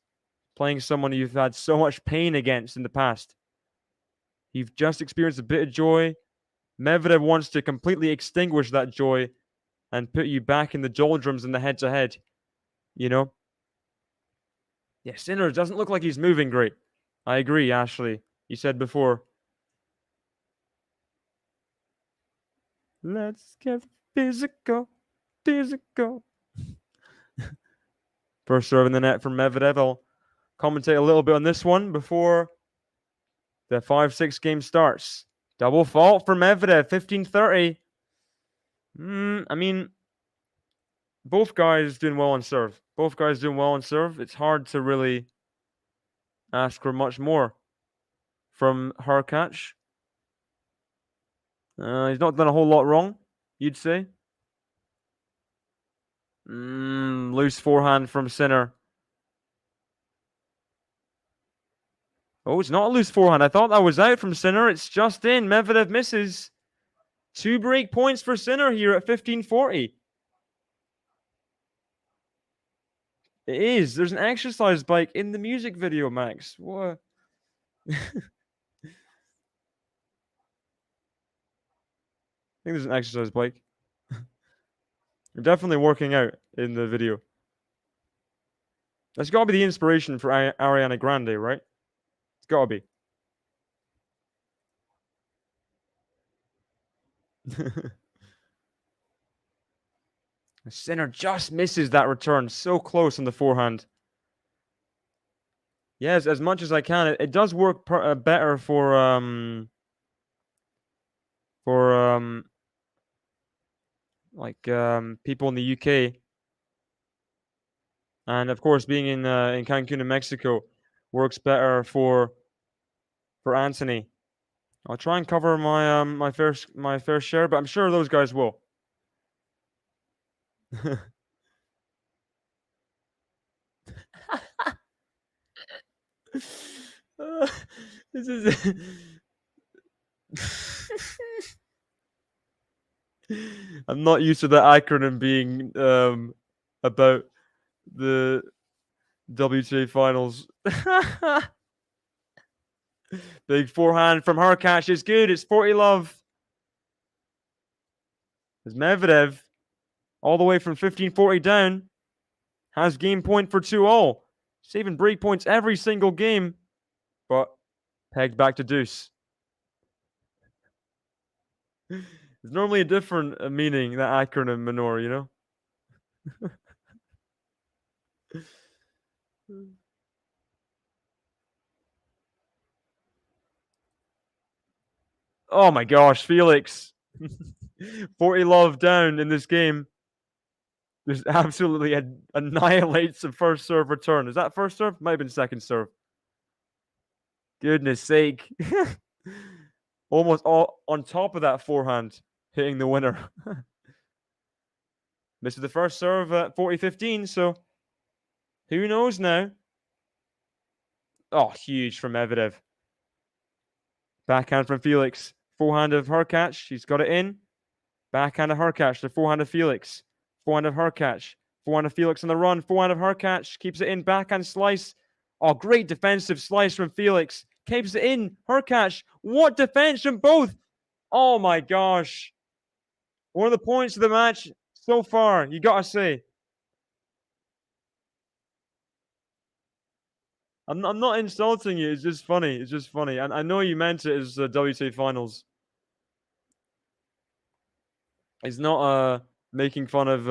Speaker 1: Playing someone you've had so much pain against in the past. You've just experienced a bit of joy. Medvedev wants to completely extinguish that joy and put you back in the doldrums in the head-to-head. You know? Yeah, Sinner doesn't look like he's moving great. I agree, Ashley. You said before. Let's get physical. Physical. First serve in the net from Medvedev. I'll commentate a little bit on this one before the 5-6 game starts. Double fault for Medvedev, 15-30. I mean, both guys doing well on serve. Both guys doing well on serve. It's hard to really ask for much more from Hurkacz. He's not done a whole lot wrong, you'd say. Loose forehand from Sinner. Oh, it's not a loose forehand. I thought that was out from Sinner. It's just in. Medvedev misses. 2 break points for Sinner here at 15:40. It is. There's an exercise bike in the music video, Max. What? I think there's an exercise bike. You're definitely working out in the video. That's got to be the inspiration for Ariana Grande, right? It's got to be. Sinner just misses that return. So close on the forehand. Yes, as much as I can. It does work better for people in the UK. And of course, being in Cancun in Mexico works better for Anthony. I'll try and cover my my fair share, but I'm sure those guys will. This is. I'm not used to the acronym being about the WTA finals. Big forehand from Hurkacz is good. It's 40 love. As Medvedev, all the way from 15-40 down, has game point for 2-all. Saving break points every single game, but pegged back to deuce. It's normally a different meaning, that acronym, Minor, you know? Oh my gosh, Felix. 40 love down in this game. Just absolutely annihilates the first serve return. Is that first serve? Might have been second serve. Goodness sake. Almost all on top of that forehand, hitting the winner. Misses the first serve at 40-15, so who knows now? Oh, huge from Medvedev. Backhand from Felix. Forehand of Hurkacz. He's got it in. Backhand of Hurkacz. The forehand of Felix. Forehand of Hurkacz. Forehand of Felix on the run. Forehand of Hurkacz. Keeps it in. Backhand slice. Oh, great defensive slice from Felix. Keeps it in. Hurkacz. What defense from both? Oh my gosh. One of the points of the match so far, you gotta say. I'm not insulting you. It's just funny. It's just funny. And I know you meant it as WTA finals. It's not making fun of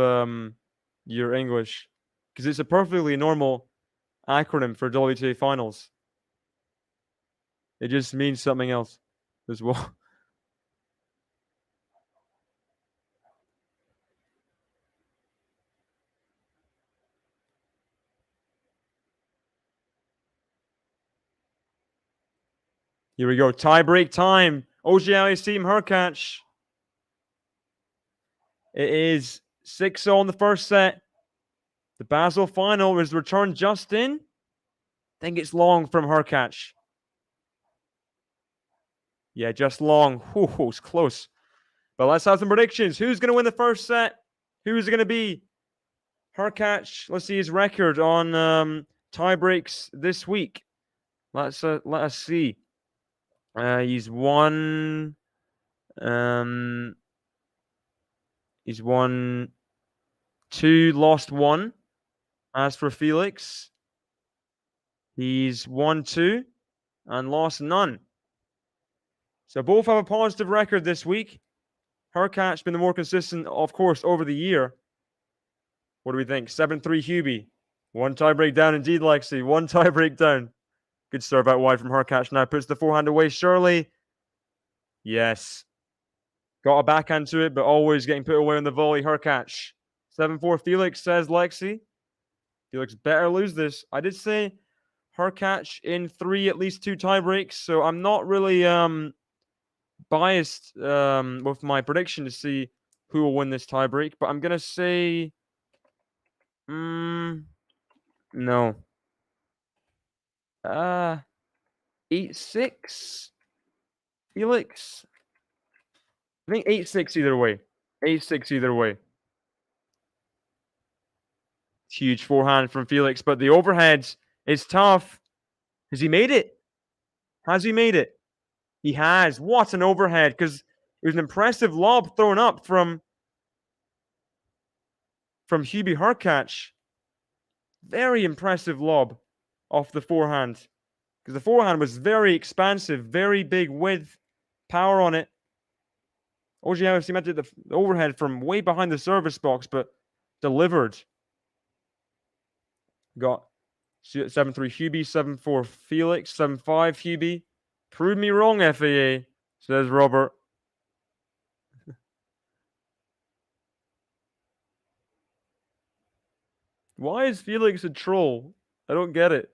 Speaker 1: your English, because it's a perfectly normal acronym for WTA finals. It just means something else as well. Here we go. Tiebreak time. AUGER ALIASSIME Hurkacz. It is 6-0 in the first set. The Basel final is returned just in. I think it's long from Hurkacz. Yeah, just long. Ooh, it's close. But let's have some predictions. Who's going to win the first set? Who's it going to be? Hurkacz. Let's see his record on tie breaks this week. Let us see. He's won. He's won 2, lost 1. As for Felix, he's won 2 and lost none. So both have a positive record this week. Hurkacz been the more consistent, of course, over the year. What do we think? 7-3 Hubie. 1 tiebreak down indeed, Lexi. 1 tiebreak down. Good serve out wide from Hurkacz now. Puts the forehand away, surely. Yes. Got a backhand to it, but always getting put away on the volley. Hurkacz. 7-4 Felix, says Lexi. Felix better lose this. I did say Hurkacz in 3, at least 2 tie breaks, so I'm not really biased with my prediction to see who will win this tie break, but I'm gonna say no. 8-6 Felix. I think 8-6 either way. 8-6 either way. Huge forehand from Felix, but the overhead is tough. Has he made it? Has he made it? He has. What an overhead, because it was an impressive lob thrown up from Hubert Hurkacz. Very impressive lob off the forehand, because the forehand was very expansive, very big width, power on it. AUGER ALIASSIME did the overhead from way behind the service box, but delivered. Got 7-3 Hubie, 7-4 Felix, 7-5 Hubie. Prove me wrong, FAA, says Robert. Why is Felix a troll? I don't get it.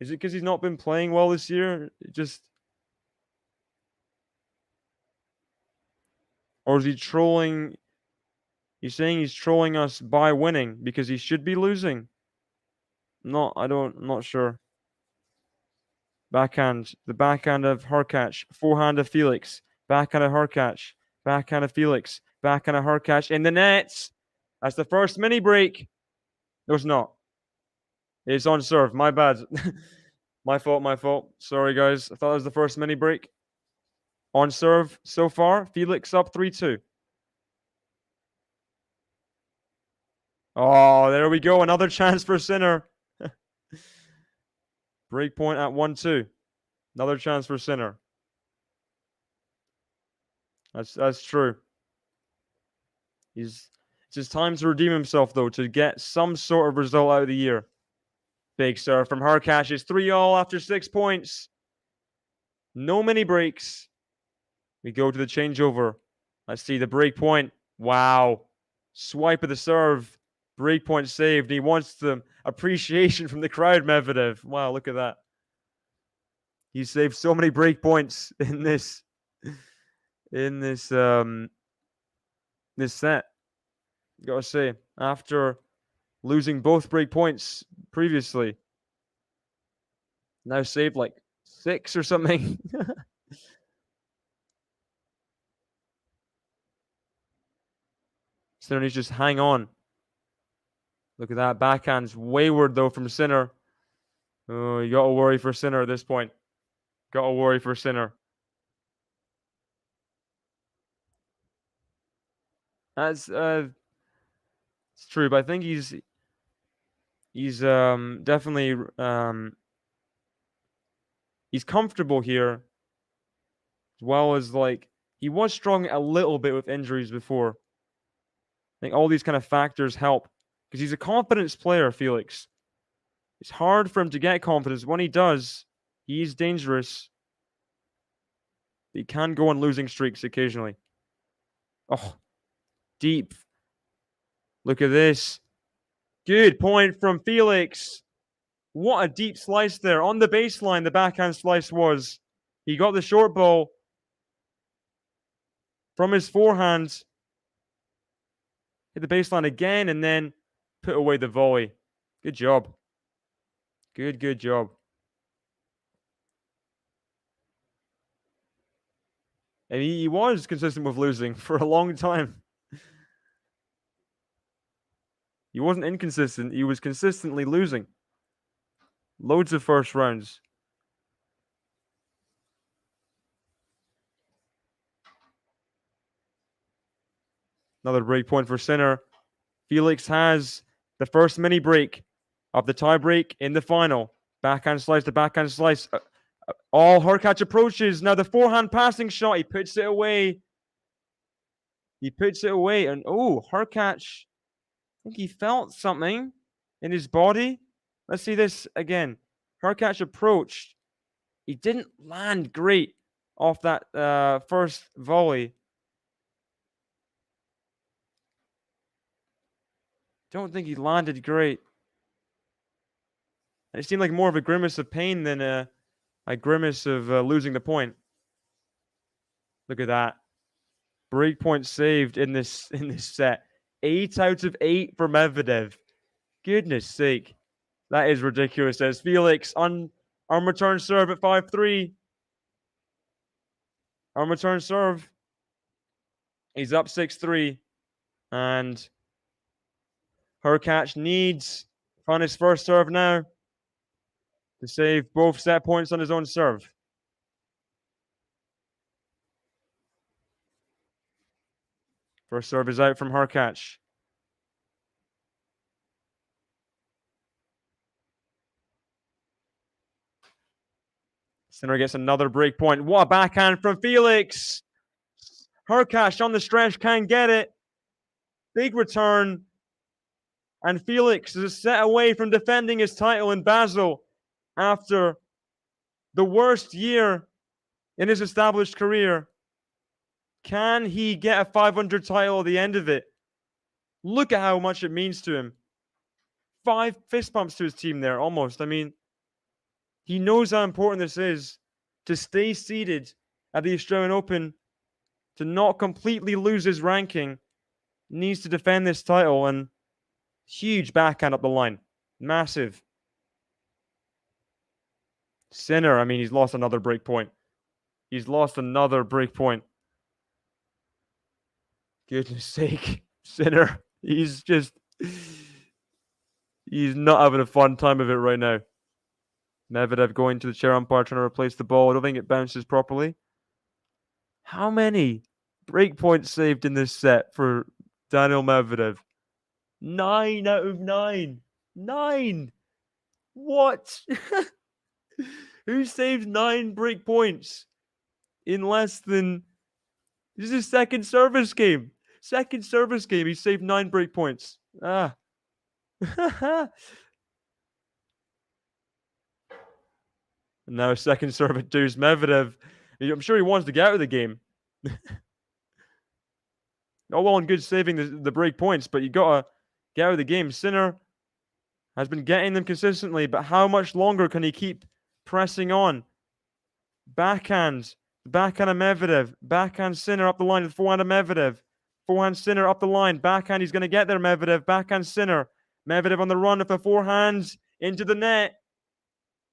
Speaker 1: Is it because he's not been playing well this year? Or is he trolling? He's saying he's trolling us by winning because he should be losing. I'm not sure. Backhand. The backhand of Hurkacz. Forehand of Felix. Backhand of Hurkacz. Backhand of Felix. Backhand of Hurkacz in the nets. That's the first mini break. No, it's not. It's on serve. My bad. My fault. Sorry, guys. I thought it was the first mini break. On serve so far. Felix up 3-2. Oh, there we go. Another chance for Sinner. Break point at 1-2. Another chance for Sinner. That's true. It's just time to redeem himself, though, to get some sort of result out of the year. Big serve from Hurkacz. It's 3-all after 6 points. No mini breaks. We go to the changeover. Let's see the break point. Wow. Swipe of the serve. Break point saved. He wants the appreciation from the crowd, Medvedev. Wow, look at that. He saved so many break points in this this set. Gotta say, after losing both break points previously, now saved like 6 or something. Sinner needs to just hang on. Look at that. Backhand's wayward, though, from Sinner. Oh, you got to worry for Sinner at this point. Got to worry for Sinner. That's it's true, but I think he's definitely he's comfortable here, as well as, like, he was struggling a little bit with injuries before. I think all these kind of factors help, because he's a confidence player, Felix. It's hard for him to get confidence. When he does, he's dangerous. He can go on losing streaks occasionally. Oh, deep. Look at this. Good point from Felix. What a deep slice there. On the baseline, the backhand slice was. He got the short ball from his forehand. Hit the baseline again and then put away the volley. Good job. Good job. And he was consistent with losing for a long time. He wasn't inconsistent. He was consistently losing. Loads of first rounds. Another break point for Sinner. Felix has the first mini break of the tie break in the final. Backhand slice to backhand slice. All Hurkacz approaches. Now the forehand passing shot. He puts it away. And Hurkacz, I think he felt something in his body. Let's see this again. Hurkacz approached. He didn't land great off that first volley. Don't think he landed great. It seemed like more of a grimace of pain than a grimace of losing the point. Look at that. Break point saved in this set. 8 out of 8 for Medvedev. Goodness sake. That is ridiculous. Says Felix on return serve at 5-3. On return serve. He's up 6-3. And Hurkacz needs on his first serve now to save both set points on his own serve. First serve is out from Hurkacz. Sinner gets another break point. What a backhand from Felix. Hurkacz on the stretch can't get it. Big return. And Felix is a set away from defending his title in Basel after the worst year in his established career. Can he get a 500 title at the end of it? Look at how much it means to him. 5 fist bumps to his team there, almost. I mean, he knows how important this is to stay seated at the Australian Open, to not completely lose his ranking. Needs to defend this title, and huge backhand up the line. Massive. Sinner, I mean, he's lost another break point. He's lost another break point. Goodness sake. Sinner. He's not having a fun time of it right now. Medvedev going to the chair umpire trying to replace the ball. I don't think it bounces properly. How many break points saved in this set for Daniil Medvedev? 9 out of 9. 9! What? Who saved 9 break points in less than... This is his second service game. Second service game, he saved 9 break points. Ah. And now second serve at deuce. Medvedev, I'm sure he wants to get out of the game. All well and good saving the break points, but you got to get out of the game. Sinner has been getting them consistently, but how much longer can he keep pressing on? Backhand of Medvedev. Backhand Sinner up the line with forehand of Medvedev. Forehand Sinner up the line. Backhand, he's going to get there, Medvedev. Backhand Sinner. Medvedev on the run with the forehands into the net.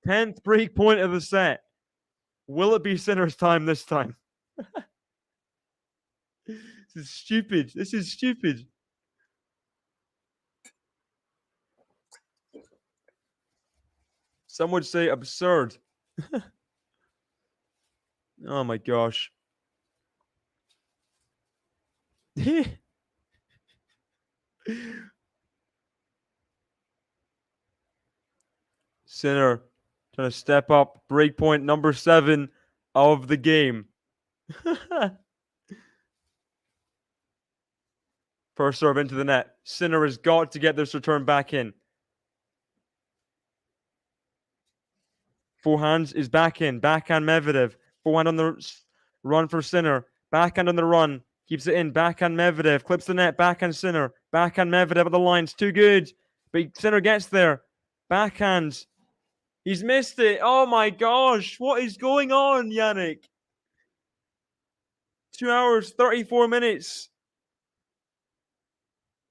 Speaker 1: 10th break point of the set. Will it be Sinner's time this time? This is stupid. This is stupid. Some would say absurd. Oh my gosh. Sinner trying to step up. Breakpoint number 7 of the game. First serve into the net. Sinner has got to get this return back in. Forehand is back in. Backhand Medvedev. Forehand on the run for Sinner. Backhand on the run. Keeps it in. Backhand Medvedev. Clips the net. Backhand Sinner. Backhand Medvedev at the lines. Too good. But Sinner gets there. Backhand. He's missed it. Oh my gosh. What is going on, Yannick? 2 hours, 34 minutes.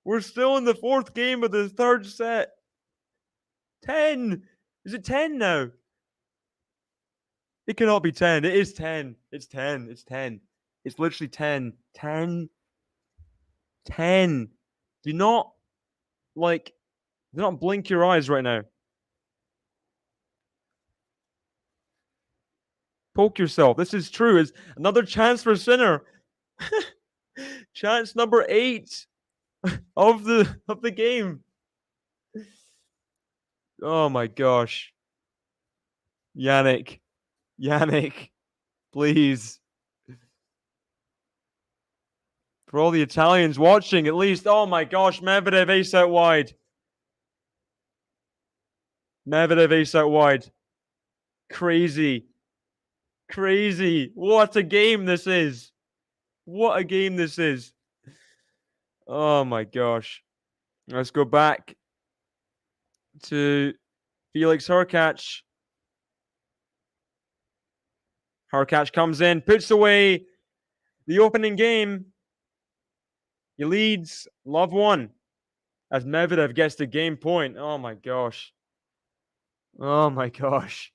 Speaker 1: We're still in the 4th game of the 3rd set. 10. Is it 10 now? It cannot be 10. It is 10. It's 10. It's 10. It's literally 10. 10. 10. Do not blink your eyes right now. Poke yourself. This is true. It's another chance for Sinner. Chance number 8 of the game. Oh my gosh. Yannick, please. For all the Italians watching, at least. Oh my gosh, Medvedev ace out wide. Medvedev ace out wide. Crazy. What a game this is. What a game this is. Oh my gosh. Let's go back to Felix Hurkacz. Hurkacz comes in, puts away the opening game. He leads Love 1 as Medvedev gets the game point. Oh my gosh. Oh my gosh.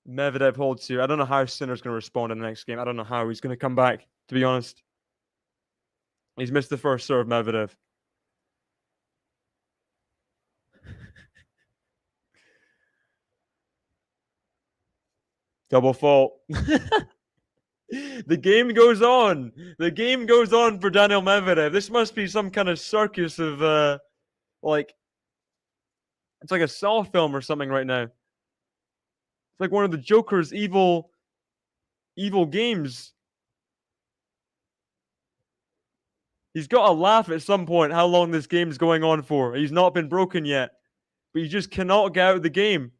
Speaker 1: Medvedev holds 2. I don't know how Sinner's going to respond in the next game. I don't know how he's going to come back, to be honest. He's missed the first serve, Medvedev. Double fault. The game goes on. The game goes on for Daniel Medvedev. This must be some kind of circus of, like, it's like a Saw film or something right now. It's like one of the Joker's evil games. He's got to laugh at some point how long this game's going on for. He's not been broken yet, but he just cannot get out of the game.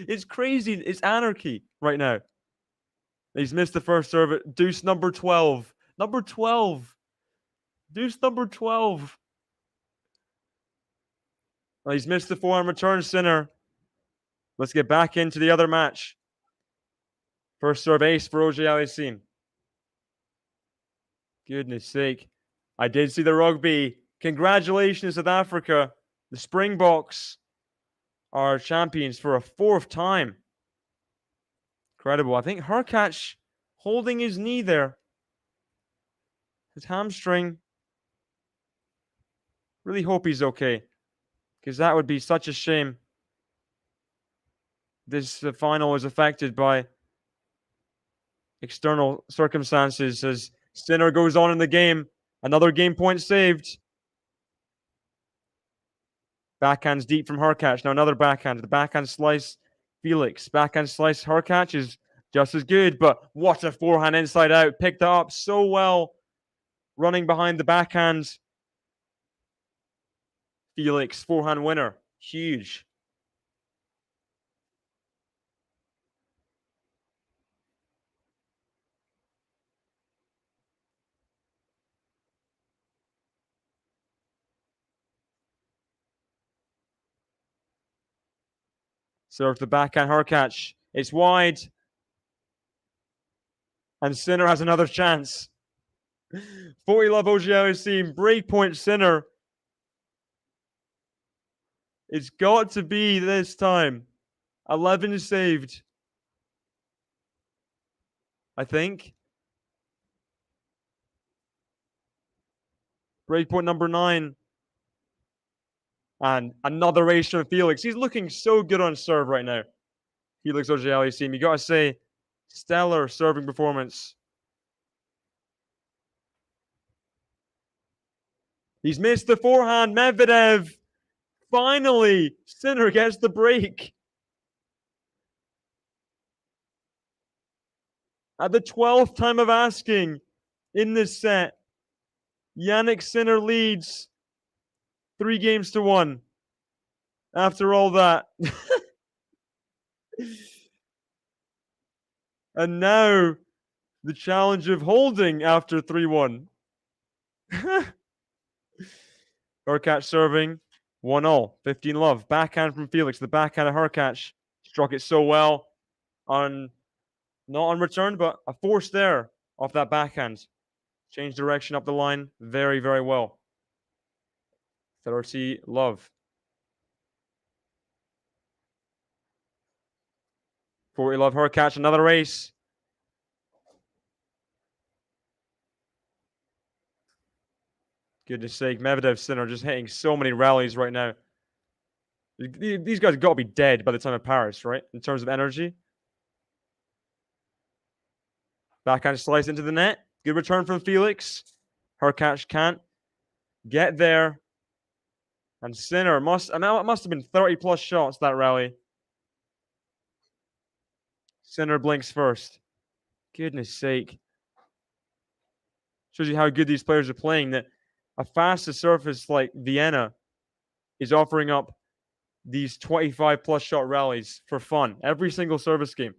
Speaker 1: It's crazy. It's anarchy right now. He's missed the first serve at deuce number 12. Number 12. Deuce number 12. Well, he's missed the forehand return, Sinner. Let's get back into the other match. First serve ace for AUGER ALIASSIME. Goodness sake. I did see the rugby. Congratulations, South Africa. The Springboks are champions for a 4th time. Incredible. I think Hurkacz holding his knee there. His hamstring. Really hope he's okay, because that would be such a shame. This final is affected by external circumstances as Sinner goes on in the game. Another game point saved. Backhands deep from Hurkacz. Now another backhand. The backhand slice, Felix. Backhand slice, Hurkacz is just as good, but what a forehand inside out. Picked it up so well. Running behind the backhand. Felix, forehand winner. Huge. Serve the backhand, Hurkacz. It's wide. And Sinner has another chance. 40 love AUGER ALIASSIME. Breakpoint Sinner. It's got to be this time. 11 saved. I think. Breakpoint number 9. And another ace from Felix. He's looking so good on serve right now. Felix AUGER ALIASSIME. You gotta say, stellar serving performance. He's missed the forehand. Medvedev. Finally, Sinner gets the break. At the 12th time of asking in this set, Jannik Sinner leads 3-1 after all that. And now the challenge of holding after 3-1. Hurkacz serving 1-0. 15 love. Backhand from Felix. The backhand of Hurkacz struck it so well. Not on return, but a force there off that backhand. Change direction up the line very, very well. 30 love. 40 love Hurkacz. Another ace. Goodness sake, Medvedev, Sinner just hitting so many rallies right now. These guys got to be dead by the time of Paris, right? In terms of energy. Backhand slice into the net. Good return from Felix. Hurkacz can't get there. And Sinner must have been 30 plus shots that rally. Sinner blinks first. Goodness sake. Shows you how good these players are playing, that a fastest surface like Vienna is offering up these 25 plus shot rallies for fun every single service game.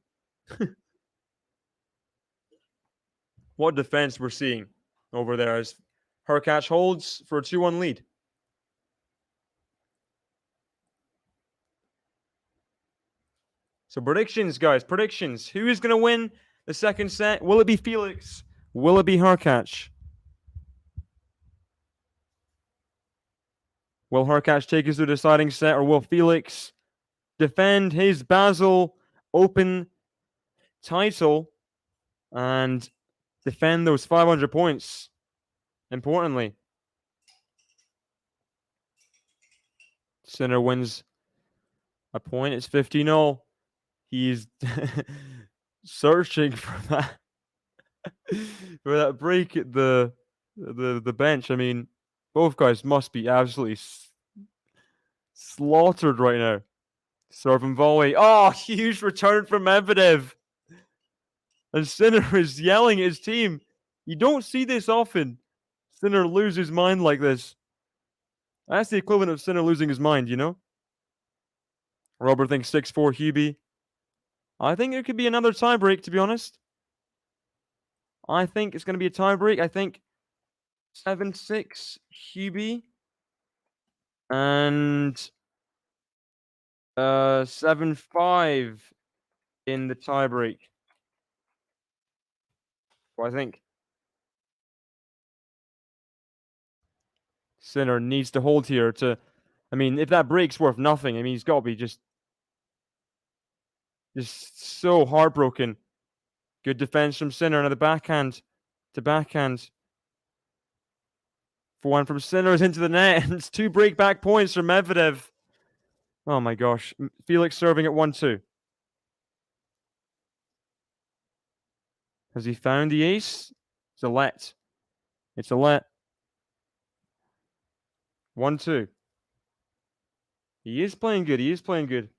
Speaker 1: What defense we're seeing over there as Hurkacz holds for a 2-1 lead. So predictions, guys. Predictions. Who is going to win the second set? Will it be Felix? Will it be Hurkacz? Will Hurkacz take us to the deciding set, or will Felix defend his Basel Open title and defend those 500 points? Importantly, Sinner wins a point. It's 15-0. He's searching for that break at the bench. I mean, both guys must be absolutely slaughtered right now. Serve and volley. Oh, huge return from Medvedev. And Sinner is yelling at his team. You don't see this often. Sinner lose his mind like this. That's the equivalent of Sinner losing his mind, you know? Robert thinks 6-4 Hubie. I think it could be another tiebreak, to be honest. I think it's going to be a tiebreak. I think 7-6 Hubie. And 7-5 in the tiebreak. Well, I think Sinner needs to hold here to. I mean, if that break's worth nothing, I mean, he's got to be just so heartbroken. Good defense from Sinner. Now the backhand to backhand. 4-1 from Sinner is into the net. And it's 2 break back points from Medvedev. Oh my gosh. Felix serving at 1-2. Has he found the ace? It's a let. It's a let. 1-2. He is playing good. He is playing good.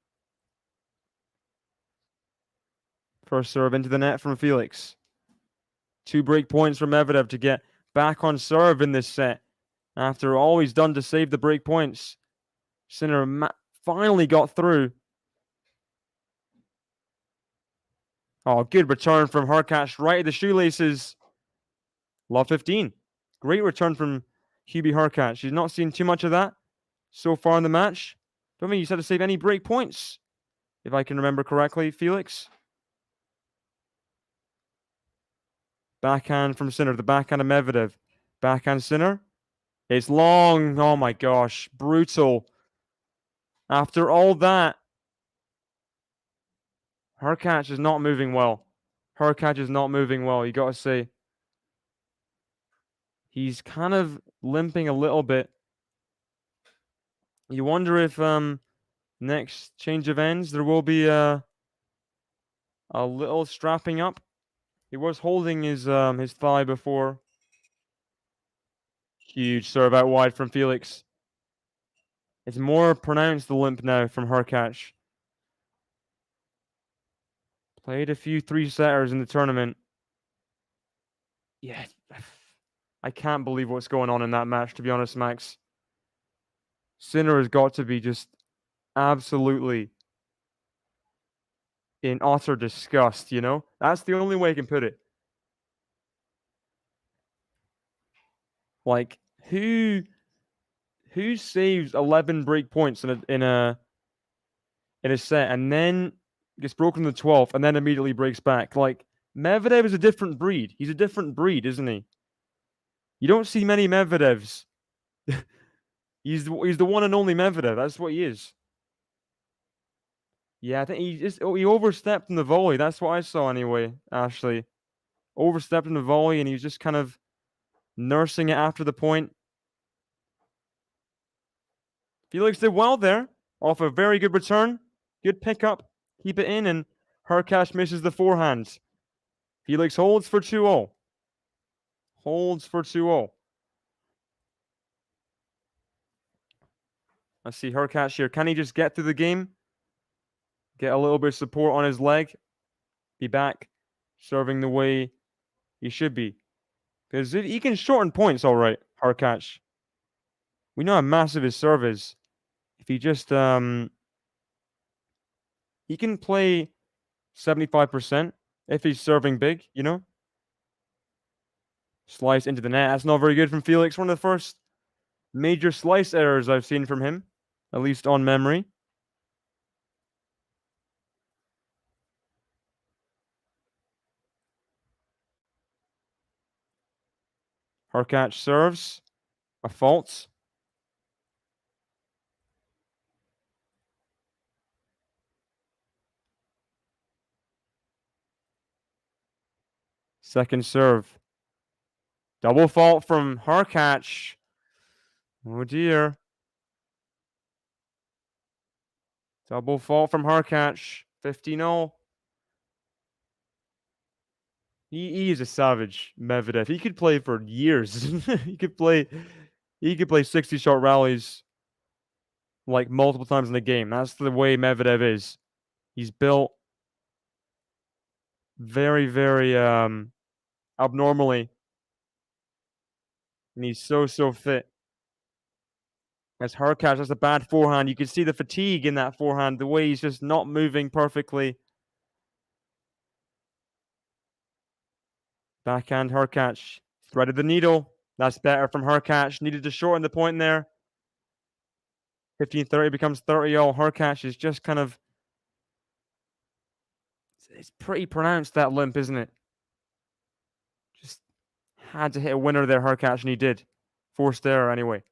Speaker 1: First serve into the net from Felix. 2 break points from Medvedev to get back on serve in this set. After all he's done to save the break points. Sinner finally got through. Oh, good return from Hurkacz right at the shoelaces. Love 15. Great return from Hubie Hurkacz. She's not seen too much of that so far in the match. Don't think he's had to save any break points, if I can remember correctly, Felix. Backhand from Sinner. The backhand of Medvedev. Backhand Sinner. It's long. Oh my gosh. Brutal. After all that, Hurkacz is not moving well. Hurkacz is not moving well, you gotta say. He's kind of limping a little bit. You wonder if next change of ends there will be a little strapping up. He was holding his thigh before. Huge serve out wide from Felix. It's more pronounced, the limp now from Hurkacz. Played a few 3-setters in the tournament. Yeah, I can't believe what's going on in that match, to be honest, Max. Sinner has got to be just absolutely in utter disgust, you know? That's the only way I can put it. Like, who saves 11 break points in a set and then gets broken in the 12th and then immediately breaks back? Like, Medvedev is a different breed. He's a different breed, isn't he? You don't see many Medvedevs. He's the one and only Medvedev. That's what he is. Yeah, I think he overstepped in the volley. That's what I saw anyway, Ashley. Overstepped in the volley and he was just kind of nursing it after the point. Felix did well there. Off a very good return. Good pickup. Keep it in, and Hurkacz misses the forehand. Felix holds for 2-0. Holds for 2-0. Let's see Hurkacz here. Can he just get through the game? Get a little bit of support on his leg. Be back serving the way he should be. Because he can shorten points all right, Hurkacz. We know how massive his serve is. If he just he can play 75% if he's serving big, you know? Slice into the net. That's not very good from Felix. One of the first major slice errors I've seen from him, at least on memory. Hurkacz serves. A fault. Second serve. Double fault from Hurkacz. Oh dear. Double fault from Hurkacz. 50-0. He is a savage, Medvedev. He could play for years. he could play 60-shot rallies like multiple times in the game. That's the way Medvedev is. He's built very, very abnormally. And he's so fit. As Hurkacz has a bad forehand. You can see the fatigue in that forehand, the way he's just not moving perfectly. Backhand Hurkacz. Threaded the needle. That's better from Hurkacz. Needed to shorten the point there. 15-30 becomes 30-all. Hurkacz is just kind of... It's pretty pronounced, that limp, isn't it? Just had to hit a winner there, Hurkacz, and he did. Forced error, anyway.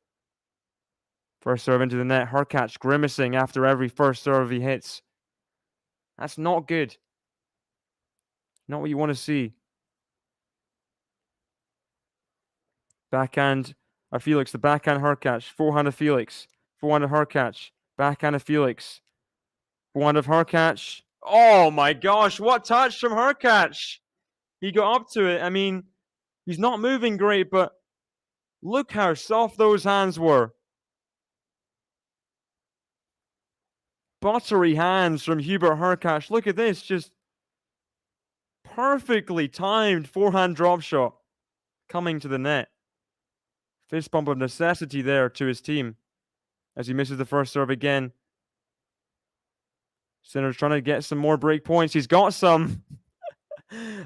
Speaker 1: First serve into the net. Hurkacz grimacing after every first serve he hits. That's not good. Not what you want to see. Backhand of Felix. The backhand Hurkacz. Forehand of Felix. Forehand of Hurkacz. Backhand of Felix. Forehand of Hurkacz. Oh my gosh, what touch from Hurkacz! He got up to it. I mean, he's not moving great, but look how soft those hands were. Buttery hands from Hubert Hurkacz. Look at this, just perfectly timed forehand drop shot coming to the net. Fist bump of necessity there to his team as he misses the first serve again. Sinner's trying to get some more break points. He's got some.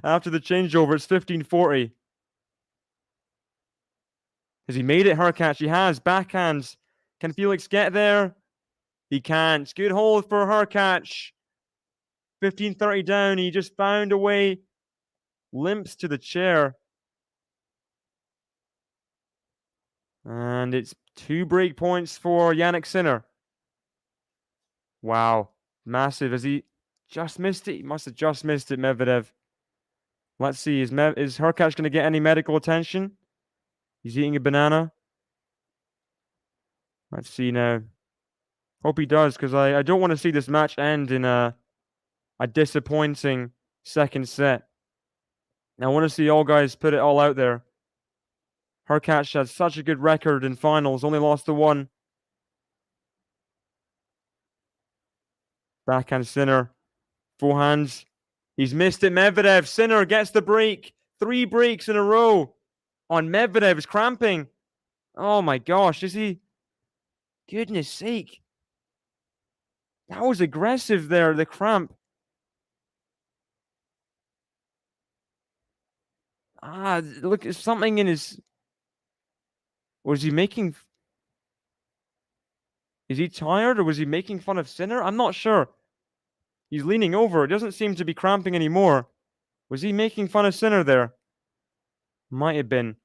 Speaker 1: After the changeover, it's 15-40. Has he made it, Hurkacz? He has. Backhands. Can Felix get there? He can't. Good hold for Hurkacz. 15-30 down. He just found a way. Limps to the chair. And it's 2 break points for Jannik Sinner. Wow. Massive. Has he just missed it? He must have just missed it, Medvedev. Let's see. Is Hurkacz going to get any medical attention? He's eating a banana. Let's see now. Hope he does, because I don't want to see this match end in a disappointing second set. I want to see all guys put it all out there. Hurkacz has such a good record in finals, only lost to 1. Backhand Sinner. Forehands. He's missed it, Medvedev. Sinner gets the break. 3 breaks in a row on Medvedev. Is cramping. Oh my gosh, is he? Goodness sake. That was aggressive there, the cramp. Look, something in his... Was he making... Is he tired, or was he making fun of Sinner? I'm not sure. He's leaning over. It doesn't seem to be cramping anymore. Was he making fun of Sinner there? Might have been.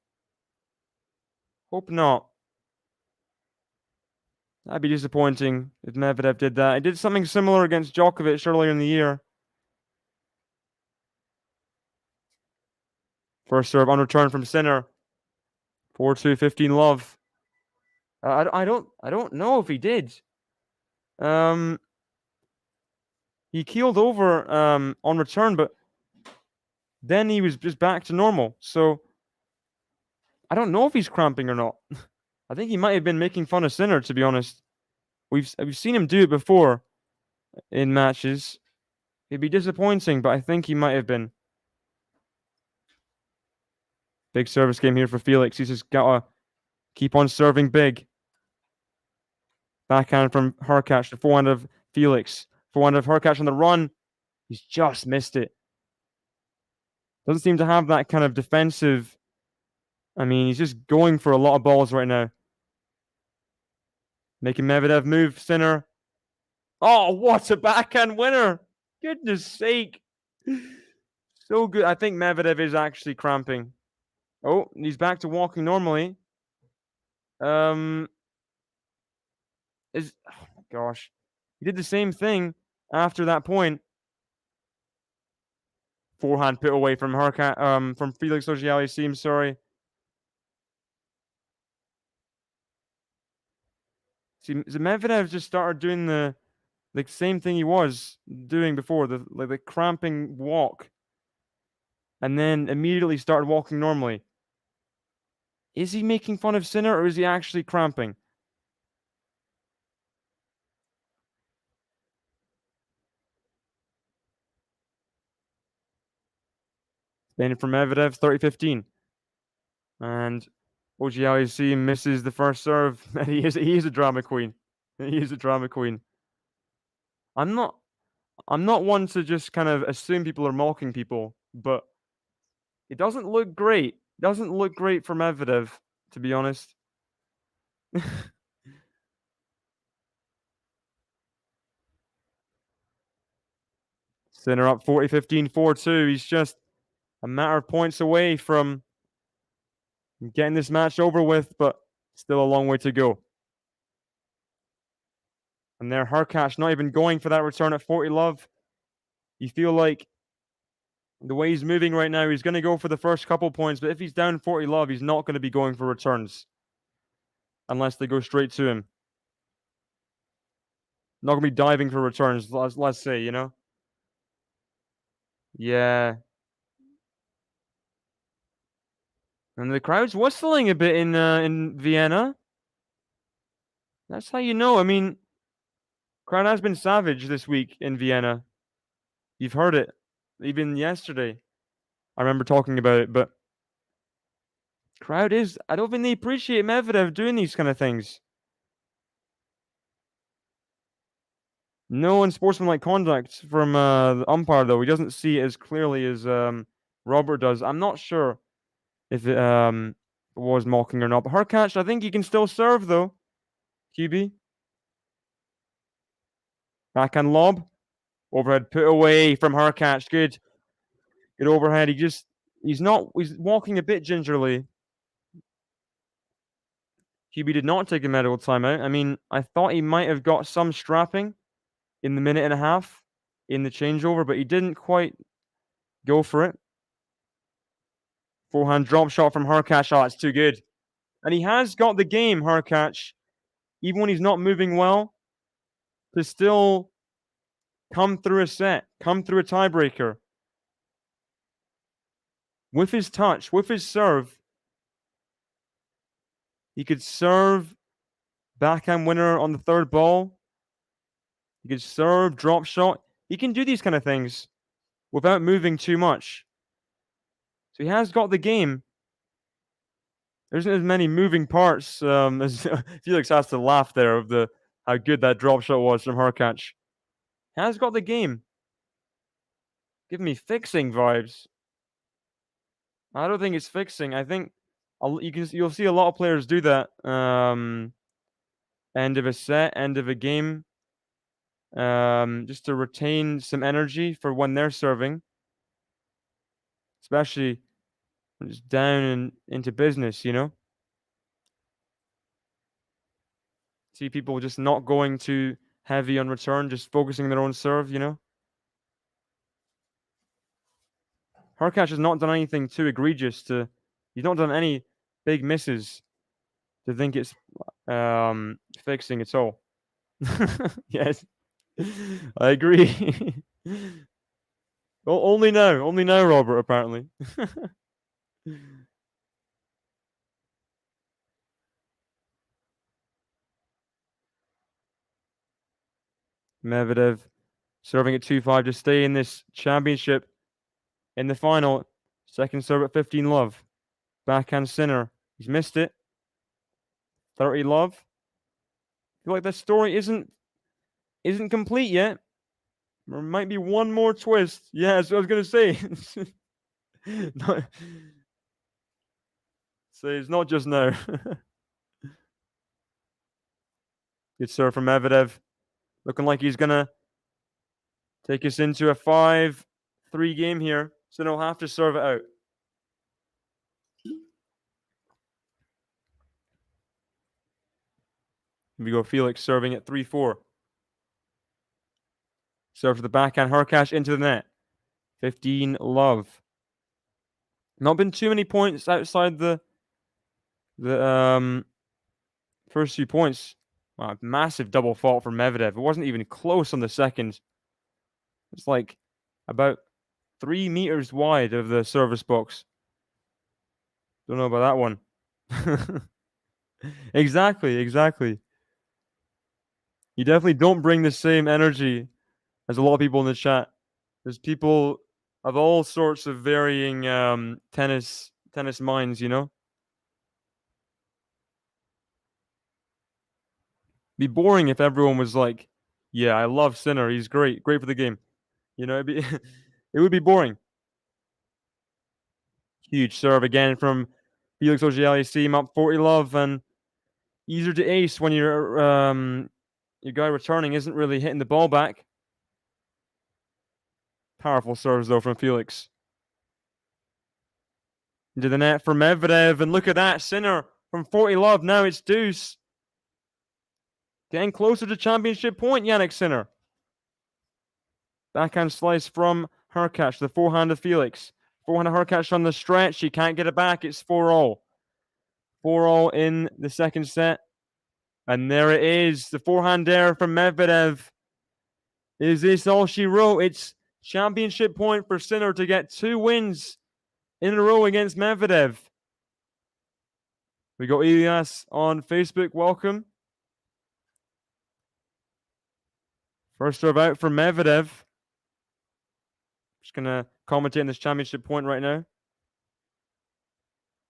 Speaker 1: Hope not. That'd be disappointing if Medvedev did that. He did something similar against Djokovic earlier in the year. First serve on return from Sinner. 4-2, 15-love. I don't know if he did. He keeled over on return, but then he was just back to normal. So I don't know if he's cramping or not. I think he might have been making fun of Sinner, to be honest. We've seen him do it before in matches. It'd be disappointing, but I think he might have been. Big service game here for Felix. He's just got to keep on serving big. Backhand from Hurkacz. The forehand of Felix. Forehand of Hurkacz on the run. He's just missed it. Doesn't seem to have that kind of defensive I mean, he's just going for a lot of balls right now. Making Medvedev move, Sinner. Oh, what a backhand winner! Goodness sake. So good. I think Medvedev is actually cramping. Oh, he's back to walking normally. Oh my gosh. He did the same thing after that point. Forehand put away from Hurkacz, from Felix AUGER-ALIASSIME, sorry. See, Medvedev just started doing the same thing he was doing before, the cramping walk, and then immediately started walking normally. Is he making fun of Sinner, or is he actually cramping? Standing from Medvedev, 30-15. And AUGER-ALIASSIME misses the first serve. he is a drama queen. He is a drama queen. I'm not one to just kind of assume people are mocking people, but it doesn't look great. Doesn't look great for Medvedev, to be honest. Sinner up 40-15, 4-2. He's just a matter of points away from getting this match over with, but still a long way to go. And there, Hurkacz not even going for that return at 40 love. You feel like the way he's moving right now, he's going to go for the first couple points, but if he's down 40 love, he's not going to be going for returns unless they go straight to him. Not going to be diving for returns, let's say, you know? Yeah. And the crowd's whistling a bit in Vienna. That's how you know. I mean, crowd has been savage this week in Vienna. You've heard it. Even yesterday. I remember talking about it, but crowd is, I don't think they appreciate Medvedev doing these kind of things. No unsportsmanlike conduct from the umpire, though. He doesn't see it as clearly as Robert does. I'm not sure if it was mocking or not. But Hurkacz, I think he can still serve, though. QB. Backhand lob. Overhead put away from Hurkacz. Good. Good overhead. He's walking a bit gingerly. QB did not take a medical timeout. I mean, I thought he might have got some strapping in the minute and a half in the changeover, but he didn't quite go for it. Forehand drop shot from Hurkacz. Oh, it's too good. And he has got the game, Hurkacz, even when he's not moving well, to still come through a set, come through a tiebreaker. With his touch, with his serve, he could serve backhand winner on the third ball. He could serve drop shot. He can do these kind of things without moving too much. So he has got the game. There isn't as many moving parts as Felix has to laugh there of how good that drop shot was from Hurkacz. Has got the game. Give me fixing vibes. I don't think it's fixing. I think you'll see a lot of players do that. End of a set, end of a game. Just to retain some energy for when they're serving. Especially when it's down and into business, you know? See people just not going too heavy on return, just focusing their own serve, you know? Hurkacz has not done anything too egregious he's not done any big misses to think it's fixing at all. Yes. I agree. Well, only now, Robert, apparently. Medvedev serving at 2-5 to stay in this championship in the final. Second serve at 15 love. Backhand Sinner. He's missed it. 30 love. I feel like the story isn't complete yet. There might be one more twist. Yeah, that's what I was gonna say. So it's not just now. Good serve from Medvedev. Looking like he's going to take us into a 5-3 game here. So he'll have to serve it out. Here we go. Felix serving at 3-4. Serve to the backhand. Hurkacz into the net. 15 love. Not been too many points outside the first few points. Wow, massive double fault for Medvedev. It wasn't even close on the second. It's like about 3 meters wide of the service box. Don't know about that one. Exactly. You definitely don't bring the same energy as a lot of people in the chat. There's people of all sorts of varying tennis minds, you know? Be boring if everyone was like, yeah, I love Sinner. He's great for the game. You know, it'd be it would be boring. Huge serve again from Felix Auger-Aliassime up 40 love, and easier to ace when your guy returning isn't really hitting the ball back. Powerful serves though from Felix. Into the net for Medvedev, and look at that, Sinner from 40 love. Now it's deuce. Getting closer to championship point, Jannik Sinner. Backhand slice from Hurkacz, the forehand of Felix. Forehand of Hurkacz on the stretch. He can't get it back. It's 4-all. 4-all in the second set. And there it is. The forehand there from Medvedev. Is this all she wrote? It's championship point for Sinner to get 2 wins in a row against Medvedev. We got Elias on Facebook. Welcome. First serve out for Medvedev. Just going to commentate on this championship point right now.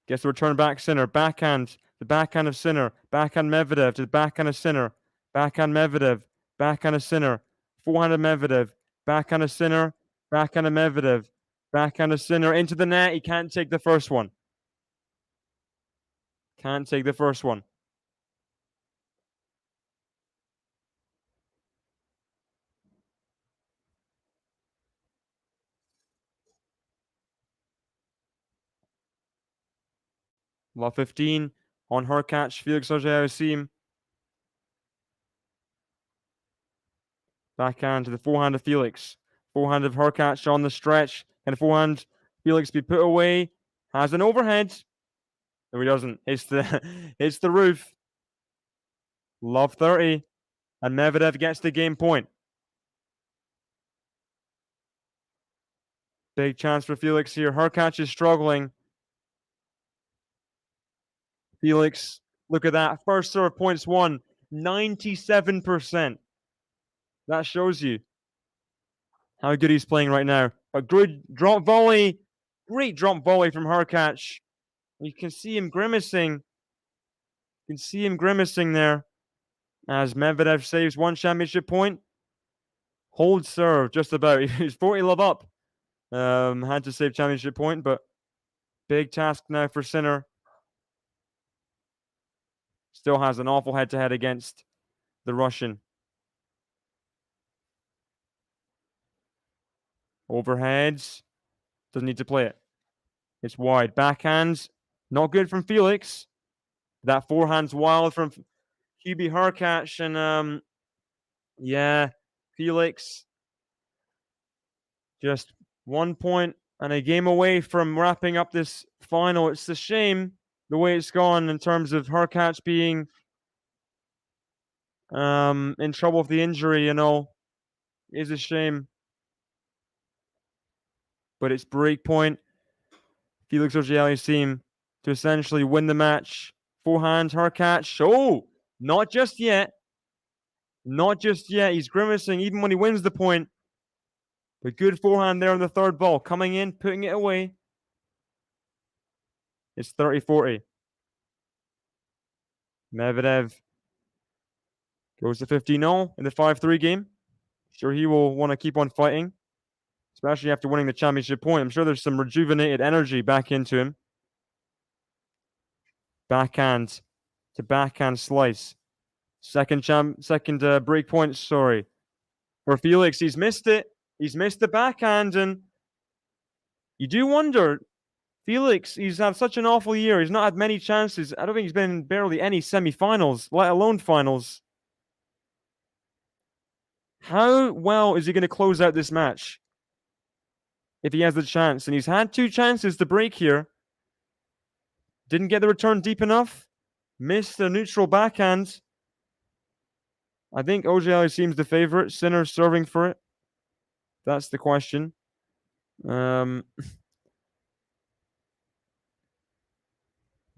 Speaker 1: Gets the return back Sinner. Backhand. The backhand of Sinner. Backhand Medvedev to the backhand of Sinner. Backhand Medvedev. Backhand of Sinner. Forehand of Medvedev. Backhand of Sinner. Backhand of Medvedev. Backhand of Sinner into the net. He can't take the first one. Can't take the first one. Love 15 on Hurkacz. Felix Auger-Aliassime. Backhand to the forehand of Felix. Forehand of Hurkacz on the stretch. Can the forehand Felix be put away? Has an overhead. No, he doesn't. It's the roof. Love 30. And Medvedev gets the game point. Big chance for Felix here. Hurkacz is struggling. Felix, look at that. First serve points won. 97%. That shows you how good he's playing right now. A good drop volley. Great drop volley from Hurkacz. You can see him grimacing. You can see him grimacing there as Medvedev saves 1 championship point. Hold serve, just about. He's 40 love up. Had to save championship point, but big task now for Sinner. Still has an awful head-to-head against the Russian. Overheads. Doesn't need to play it. It's wide. Backhands. Not good from Felix. That forehand's wild from Hubert Hurkacz. And yeah, Felix just 1 point and a game away from wrapping up this final. It's a shame the way it's gone in terms of Hurkacz being in trouble with the injury, you know. It is a shame. But it's break point. Felix Auger-Aliassime to essentially win the match. Forehand, Hurkacz. Oh, not just yet. Not just yet. He's grimacing even when he wins the point. But good forehand there on the third ball. Coming in, putting it away. It's 30-40. Medvedev goes to 15-0 in the 5-3 game. Sure, he will want to keep on fighting, especially after winning the championship point. I'm sure there's some rejuvenated energy back into him. Backhand to backhand slice. Second break point, sorry. For Felix, he's missed it. He's missed the backhand, and you do wonder, Felix, he's had such an awful year. He's not had many chances. I don't think he's been in barely any semi-finals, let alone finals. How well is he going to close out this match if he has the chance? And he's had 2 chances to break here. Didn't get the return deep enough. Missed the neutral backhand. I think AUGER Aliassime the favorite. Sinner serving for it. That's the question.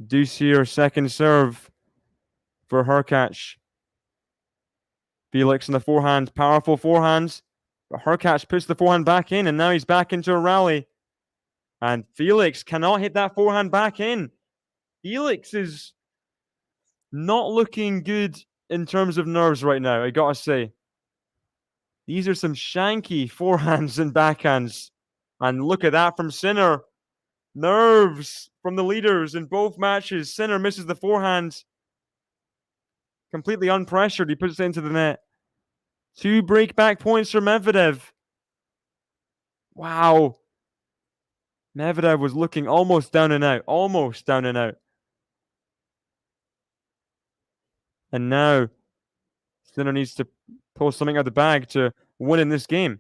Speaker 1: Deuce here, second serve for Hurkacz. Felix in the forehand, powerful forehands. But Hurkacz puts the forehand back in, and now he's back into a rally. And Felix cannot hit that forehand back in. Felix is not looking good in terms of nerves right now, I gotta say. These are some shanky forehands and backhands. And look at that from Sinner. Nerves from the leaders in both matches. Sinner misses the forehand. Completely unpressured. He puts it into the net. 2 break-back points for Medvedev. Wow. Medvedev was looking almost down and out. Almost down and out. And now Sinner needs to pull something out of the bag to win in this game.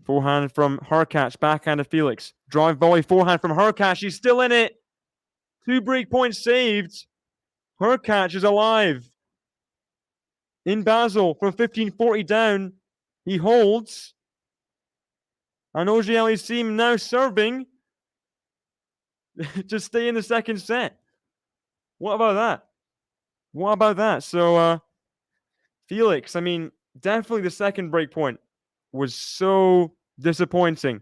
Speaker 1: Forehand from Hurkacz, backhand of Felix. Drive volley, forehand from Hurkacz. He's still in it. 2 break points saved. Hurkacz is alive. In Basel from 15-40 down. He holds. And AUGER Aliassime now serving to stay in the second set. What about that? What about that? So, Felix, I mean, definitely the second break point was so disappointing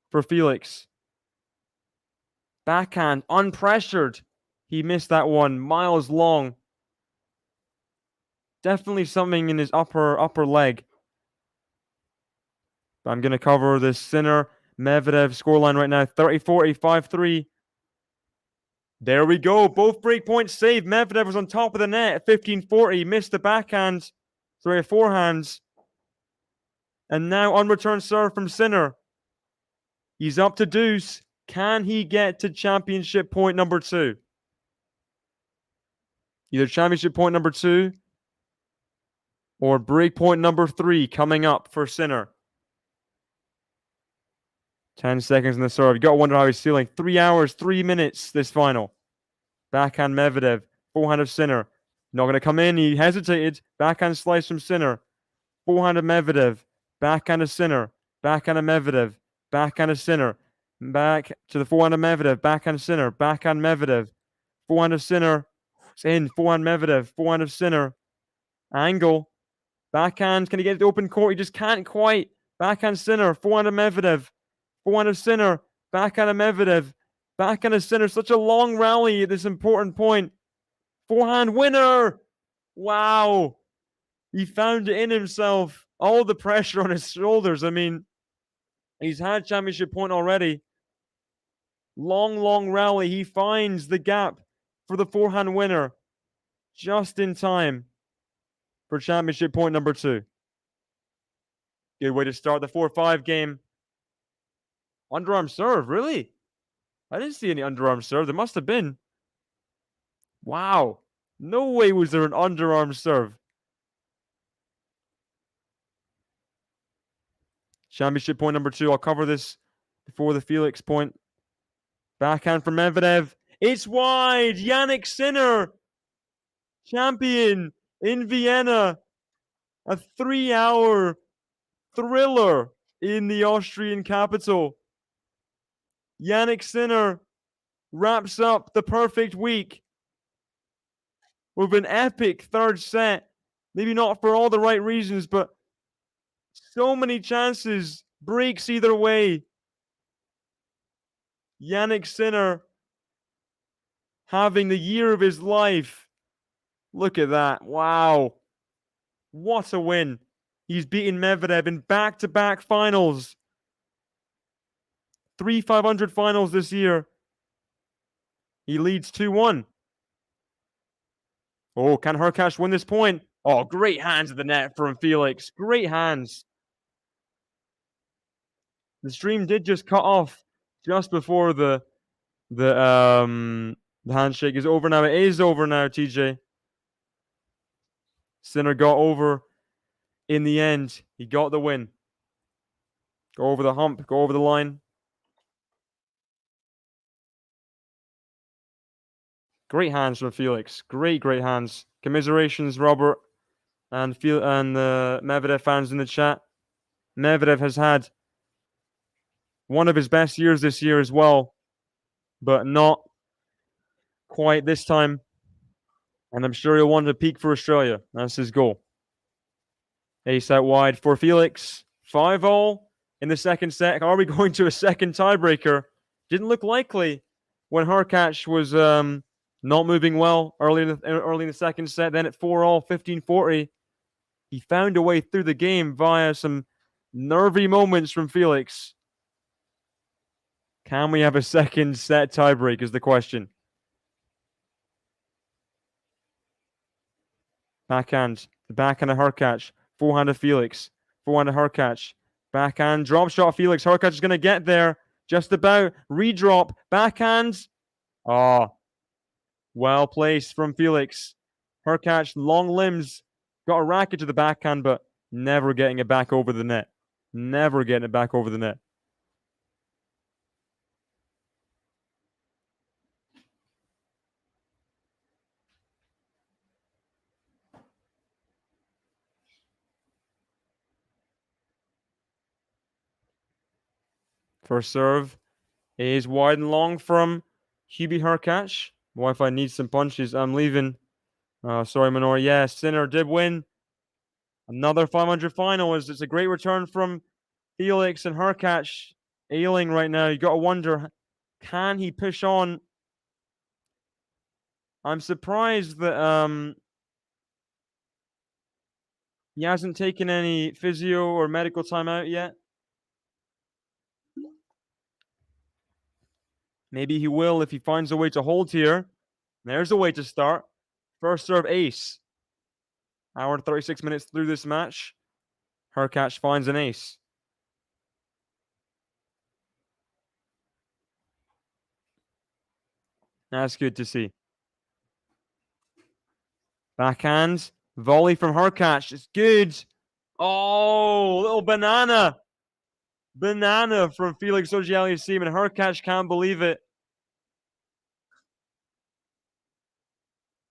Speaker 1: for Felix. Backhand, unpressured. He missed that one, miles long. Definitely something in his upper leg. I'm going to cover this Sinner Medvedev scoreline right now. 30-40, 5-3. There we go. Both break points saved. Medvedev was on top of the net at 15-40. Missed the backhand. Sorry, forehands. And now unreturned serve from Sinner. He's up to deuce. Can he get to championship point number 2? Either championship point number 2 or break point number 3 coming up for Sinner. 10 seconds in the serve. You got to wonder how he's feeling. 3 hours, 3 minutes this final. Backhand Medvedev. Forehand of Sinner. Not going to come in. He hesitated. Backhand slice from Sinner. Forehand of Medvedev. Backhand of Sinner. Backhand of Medvedev. Backhand of Sinner. Back to the forehand of Medvedev. Backhand Sinner. Backhand Medvedev. Forehand of Sinner. It's in. Forehand Medvedev. Forehand of Sinner. Angle. Backhand. Can he get it to open court? He just can't quite. Backhand Sinner. Forehand of Medvedev. Forehand of Sinner. Backhand of Medvedev. Backhand of Sinner. Such a long rally at this important point. Forehand winner. Wow. He found it in himself. All the pressure on his shoulders. I mean, he's had championship point already. Long rally. He finds the gap for the forehand winner just in time for championship point number 2. Good way to start the 4-5 game. Underarm serve, really? I didn't see any underarm serve. There must have been. Wow. No way was there an underarm serve. Championship point number 2. I'll cover this before the Felix point. Backhand from Medvedev. It's wide. Jannik Sinner. Champion in Vienna. A 3-hour thriller in the Austrian capital. Jannik Sinner wraps up the perfect week with an epic third set. Maybe not for all the right reasons, but so many chances. Breaks either way. Jannik Sinner having the year of his life. Look at that. Wow. What a win. He's beaten Medvedev in back-to-back finals. 3 500 finals this year. He leads 2-1. Oh, can Hurkacz win this point? Oh, great hands at the net from Felix. Great hands. The stream did just cut off just before the handshake is over now. It is over now, TJ. Sinner got over in the end. He got the win. Go over the hump, go over the line. Great hands from Felix. Great hands. Commiserations, Robert, and Medvedev fans in the chat. Medvedev has had one of his best years this year as well, but not quite this time. And I'm sure he'll want to peak for Australia. That's his goal. Ace out wide for Felix. 5-all in the second set. Are we going to a second tiebreaker? Didn't look likely when Hurkacz was not moving well early in the second set. Then at 4-all, 15-40, he found a way through the game via some nervy moments from Felix. Can we have a second set tiebreak is the question. Backhand. The backhand of Hurkacz. Forehand of Felix. Forehand of Hurkacz. Backhand. Drop shot Felix. Hurkacz is going to get there. Just about. Redrop. Backhand. Oh. Well placed from Felix. Hurkacz, long limbs. Got a racket to the backhand, but never getting it back over the net. Never getting it back over the net. First serve is wide and long from Hubert Hurkacz. Wi-Fi needs some punches. I'm leaving. Sorry, Minor. Yeah, Sinner did win. Another 500 final. It's a great return from Felix and Hurkacz. Ailing right now. You got to wonder, can he push on? I'm surprised that he hasn't taken any physio or medical time out yet. Maybe he will if he finds a way to hold here. There's a way to start. First serve ace. Hour and 36 minutes through this match. Hurkacz finds an ace. That's good to see. Backhand. Volley from Hurkacz. It's good. Oh, little banana. Banana from Felix AUGER-ALIASSIME, and Hurkacz can't believe it.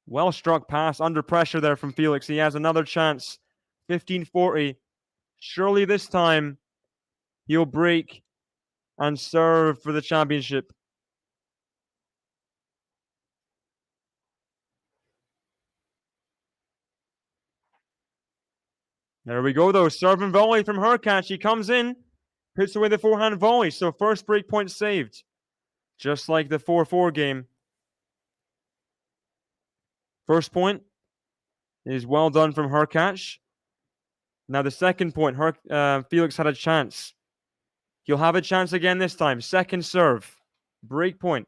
Speaker 1: Well struck pass under pressure there from Felix. He has another chance. 15-40. Surely this time he'll break and serve for the championship. There we go, though. Serve and volley from Hurkacz. He comes in, puts away the forehand volley. So first break point saved. Just like the 4-4 game. First point is well done from Hurkacz. Now the second point, Felix had a chance. He'll have a chance again this time. Second serve. Break point.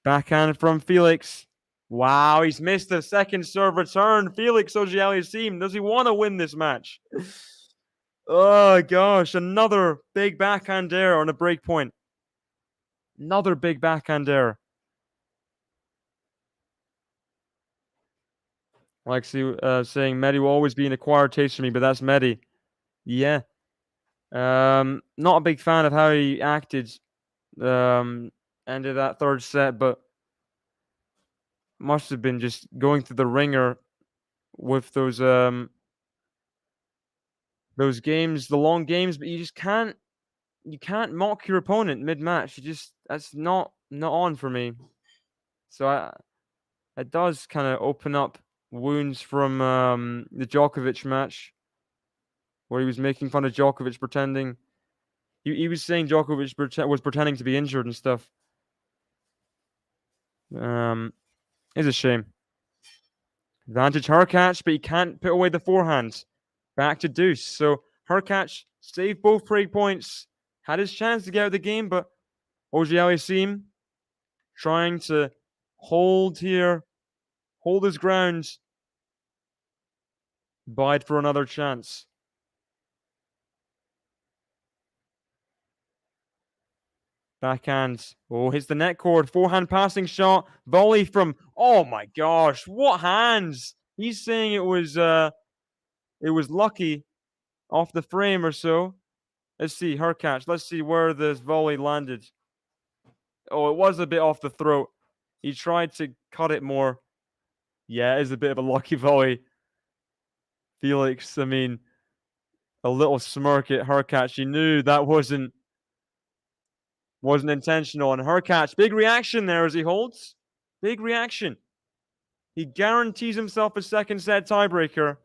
Speaker 1: Backhand from Felix. Wow, he's missed the second serve return. Felix AUGER-ALIASSIME, does he want to win this match? Oh, gosh. Another big backhand error on a break point. Another big backhand error. Like saying Mehdi will always be an acquired taste for me, but that's Mehdi. Yeah. Not a big fan of how he acted end of that third set, but must have been just going through the ringer with those games, the long games, but you can't mock your opponent mid-match. That's not on for me. So it does kind of open up wounds from the Djokovic match, where he was making fun of Djokovic, pretending he was saying Djokovic was pretending to be injured and stuff. It's a shame. Advantage Hurkacz, but he can't put away the forehand. Back to deuce. So Hurkacz saved both break points. Had his chance to get out of the game, but AUGER ALIASSIME trying to hold here, hold his ground, bide for another chance. Backhand. Oh, hits the net cord. Forehand passing shot. Volley from. Oh my gosh! What hands? He's saying it was lucky off the frame or so. Let's see, Hurkacz. Let's see where this volley landed. Oh, it was a bit off the throat. He tried to cut it more. Yeah, it is a bit of a lucky volley. Felix, I mean, a little smirk at Hurkacz. He knew that wasn't intentional. And Hurkacz, big reaction there as he holds. Big reaction. He guarantees himself a second set tiebreaker.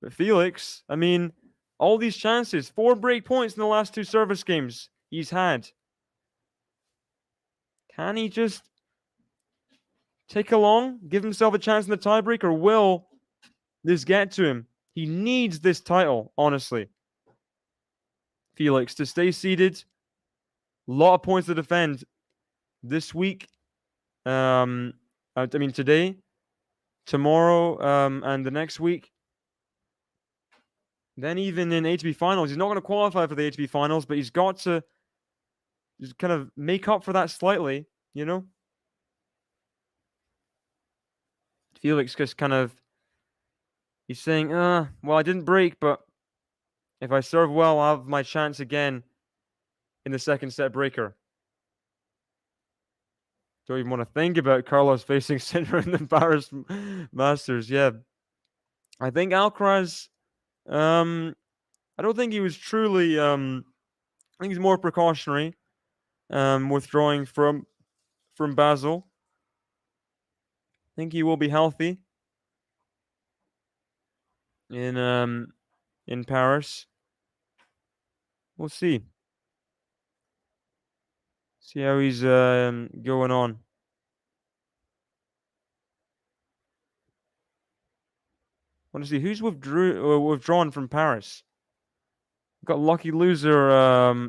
Speaker 1: But Felix, I mean, all these chances, 4 break points in the last 2 service games he's had. Can he just take along, give himself a chance in the tiebreak, or will this get to him? He needs this title, honestly. Felix, to stay seeded. A lot of points to defend this week. I mean, today, tomorrow, and the next week. Then even in ATP finals, he's not going to qualify for the ATP finals, but he's got to just kind of make up for that slightly, you know? Felix just kind of, he's saying, well, I didn't break, but if I serve well, I'll have my chance again in the second set breaker. Don't even want to think about Carlos facing Sinner in the Paris Masters. Yeah. I think Alcaraz, I don't think he was truly, I think he's more precautionary, withdrawing from Basel. I think he will be healthy in Paris. We'll see. See how he's going on. Want to see who's withdrawn from Paris. Got lucky loser.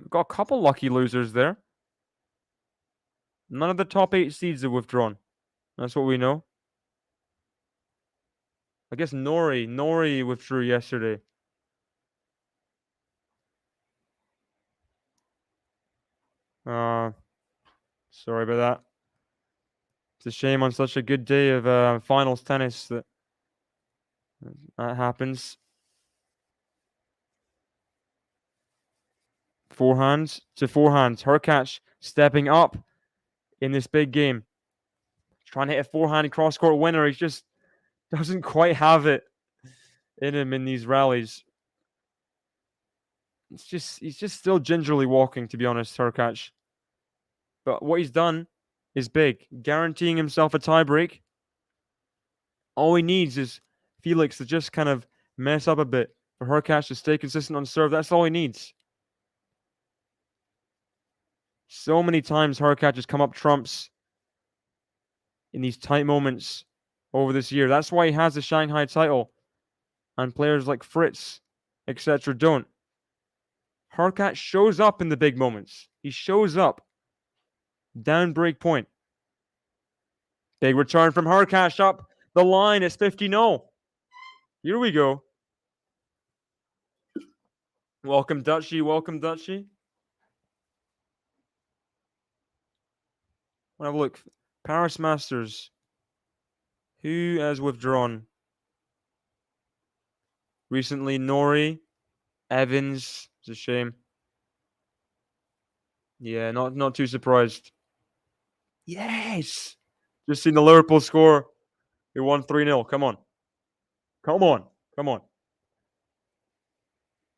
Speaker 1: Got a couple lucky losers there. None of the top 8 seeds have withdrawn. That's what we know. I guess Nori withdrew yesterday. Sorry about that. It's a shame on such a good day of finals tennis that happens. Forehands to forehands. Hurkacz stepping up in this big game. Trying to hit a forehand cross-court winner. He just doesn't quite have it in him in these rallies. He's just still gingerly walking, to be honest, Hurkacz. But what he's done is big, guaranteeing himself a tiebreak. All he needs is Felix to just kind of mess up a bit for Hurkacz to stay consistent on serve. That's all he needs. So many times Hurkacz has come up trumps in these tight moments over this year. That's why he has the Shanghai title. And players like Fritz, etc. don't. Hurkacz shows up in the big moments. He shows up. Down break point. Big return from Hurkacz up the line. It's 50-0. Here we go. Welcome, Dutchie. Welcome, Dutchie. We'll have a look. Paris Masters. Who has withdrawn? Recently, Nori, Evans. It's a shame. Yeah, not too surprised. Yes! Just seen the Liverpool score. We won 3-0. Come on. Come on. Come on.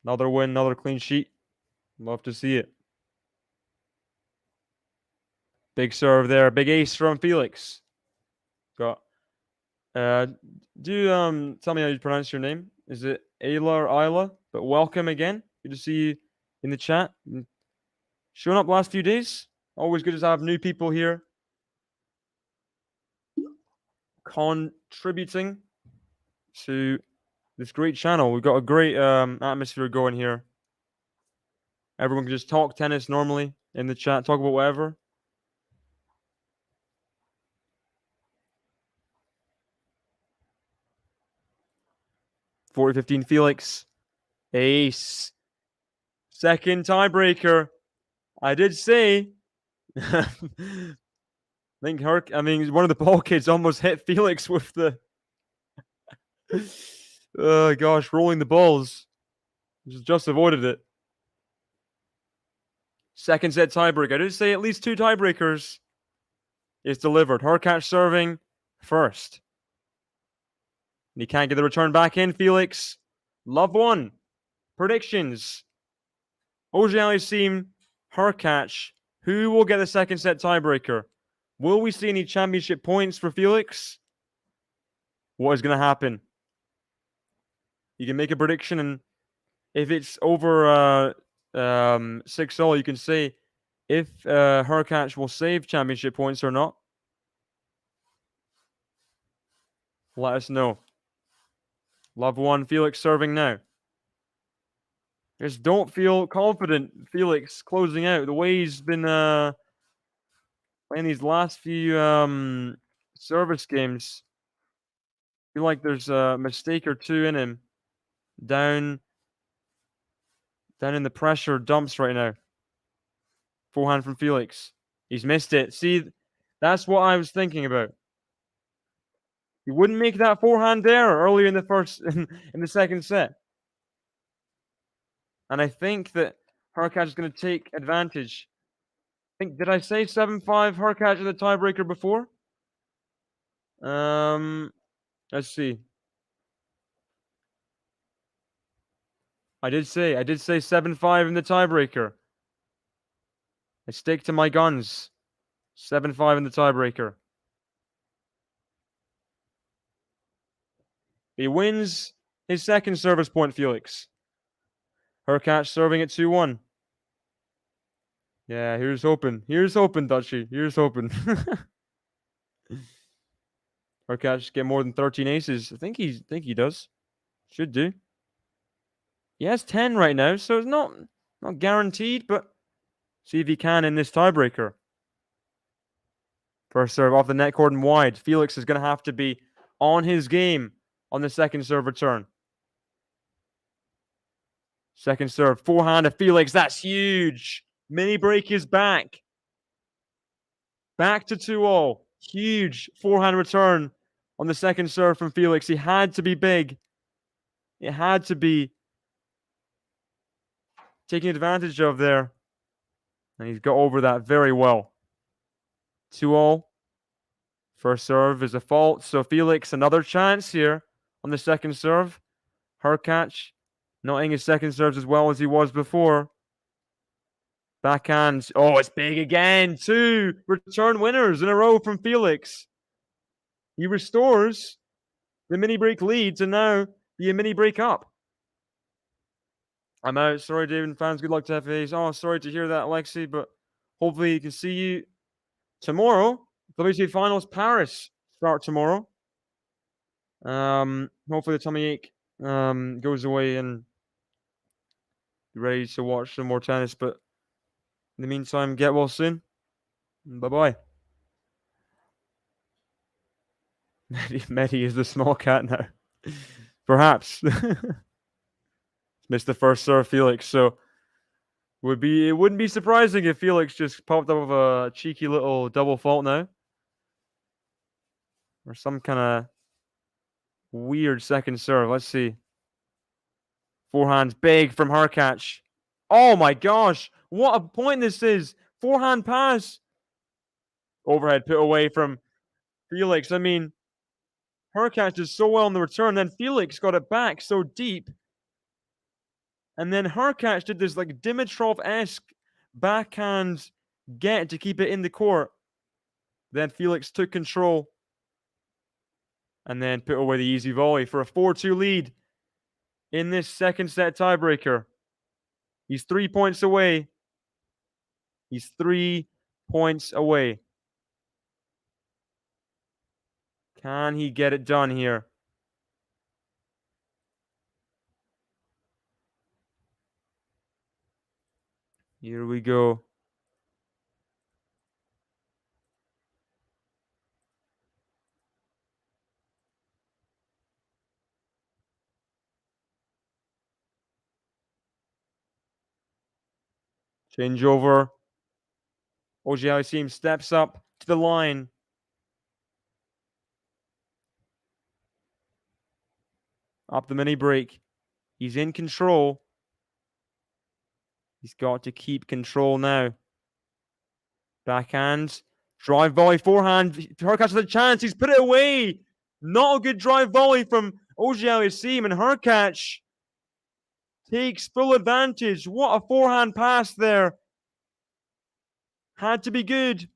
Speaker 1: Another win, another clean sheet. Love to see it. Big serve there. Big ace from Felix. Got. Tell me how you pronounce your name. Is it Ayla or Isla? But welcome again. Good to see you in the chat. Showing up last few days. Always good to have new people here. Contributing to this great channel. We've got a great atmosphere going here. Everyone can just talk tennis normally in the chat, talk about whatever. 40-15 Felix. Ace. Second tiebreaker. I did say. I think one of the ball kids almost hit Felix with the. Oh gosh, rolling the balls. Just avoided it. Second set tiebreaker. I did say at least 2 tiebreakers. Is delivered. Hurkacz serving first. And he can't get the return back in. Felix. Love one. Predictions. AUGER ALIASSIME, Hurkacz. Who will get the second set tiebreaker? Will we see any championship points for Felix? What is going to happen? You can make a prediction, and if it's over 6-all, you can say if Hurkacz will save championship points or not. Let us know. Love one. Felix serving now. Just don't feel confident. Felix closing out. The way he's been playing these last few service games. I feel like there's a mistake or two in him. Down in the pressure dumps right now. Forehand from Felix. He's missed it. See, that's what I was thinking about. He wouldn't make that forehand error earlier in the second set. And I think that Hurkacz is going to take advantage. Did I say 7-5 Hurkacz in the tiebreaker before? Let's see. I did say 7-5 in the tiebreaker. I stick to my guns. 7-5 in the tiebreaker. He wins his second service point, Felix. Hurkacz serving at 2-1. Yeah, here's hoping. Here's hoping, Dutchy. Here's hoping. Hurkacz get more than 13 aces. I think he does. Should do. He has 10 right now, so it's not guaranteed, but see if he can in this tiebreaker. First serve off the net cord and wide. Felix is going to have to be on his game on the second serve return. Second serve, forehand of Felix. That's huge. Mini break is back. Back to 2-all. Huge forehand return on the second serve from Felix. He had to be big. It had to be taking advantage of there. And he's got over that very well. 2-all. First serve is a fault. So Felix, another chance here on the second serve. Hurkacz not hitting his second serves as well as he was before. Backhand. Oh, it's big again. 2 return winners in a row from Felix. He restores the mini break lead to now be a mini break up. I'm out. Sorry, David fans. Good luck to FAs. Oh, sorry to hear that, Alexi, but hopefully you can see you tomorrow. WTA Finals Paris start tomorrow. Hopefully the tummy ache goes away and be ready to watch some more tennis. But in the meantime, get well soon. Bye-bye. Mehdi is the small cat now. Perhaps. Missed the first serve, Felix. So it wouldn't be surprising if Felix just popped up with a cheeky little double fault now. Or some kind of weird second serve. Let's see. Forehand's big from Hurkacz. Oh my gosh. What a point this is. Forehand pass. Overhead put away from Felix. I mean, Hurkacz did so well on the return. Then Felix got it back so deep. And then Hurkacz did this like Dimitrov-esque backhand get to keep it in the court. Then Felix took control. And then put away the easy volley for a 4-2 lead in this second set tiebreaker. He's 3 points away. He's 3 points away. Can he get it done here? Here we go. Changeover. AUGER ALIASSIME steps up to the line. Up the mini break. He's in control. He's got to keep control now. Backhand. Drive volley, forehand. Hurkacz has a chance. He's put it away. Not a good drive volley from AUGER ALIASSIME, and Hurkacz takes full advantage. What a forehand pass there. Had to be good.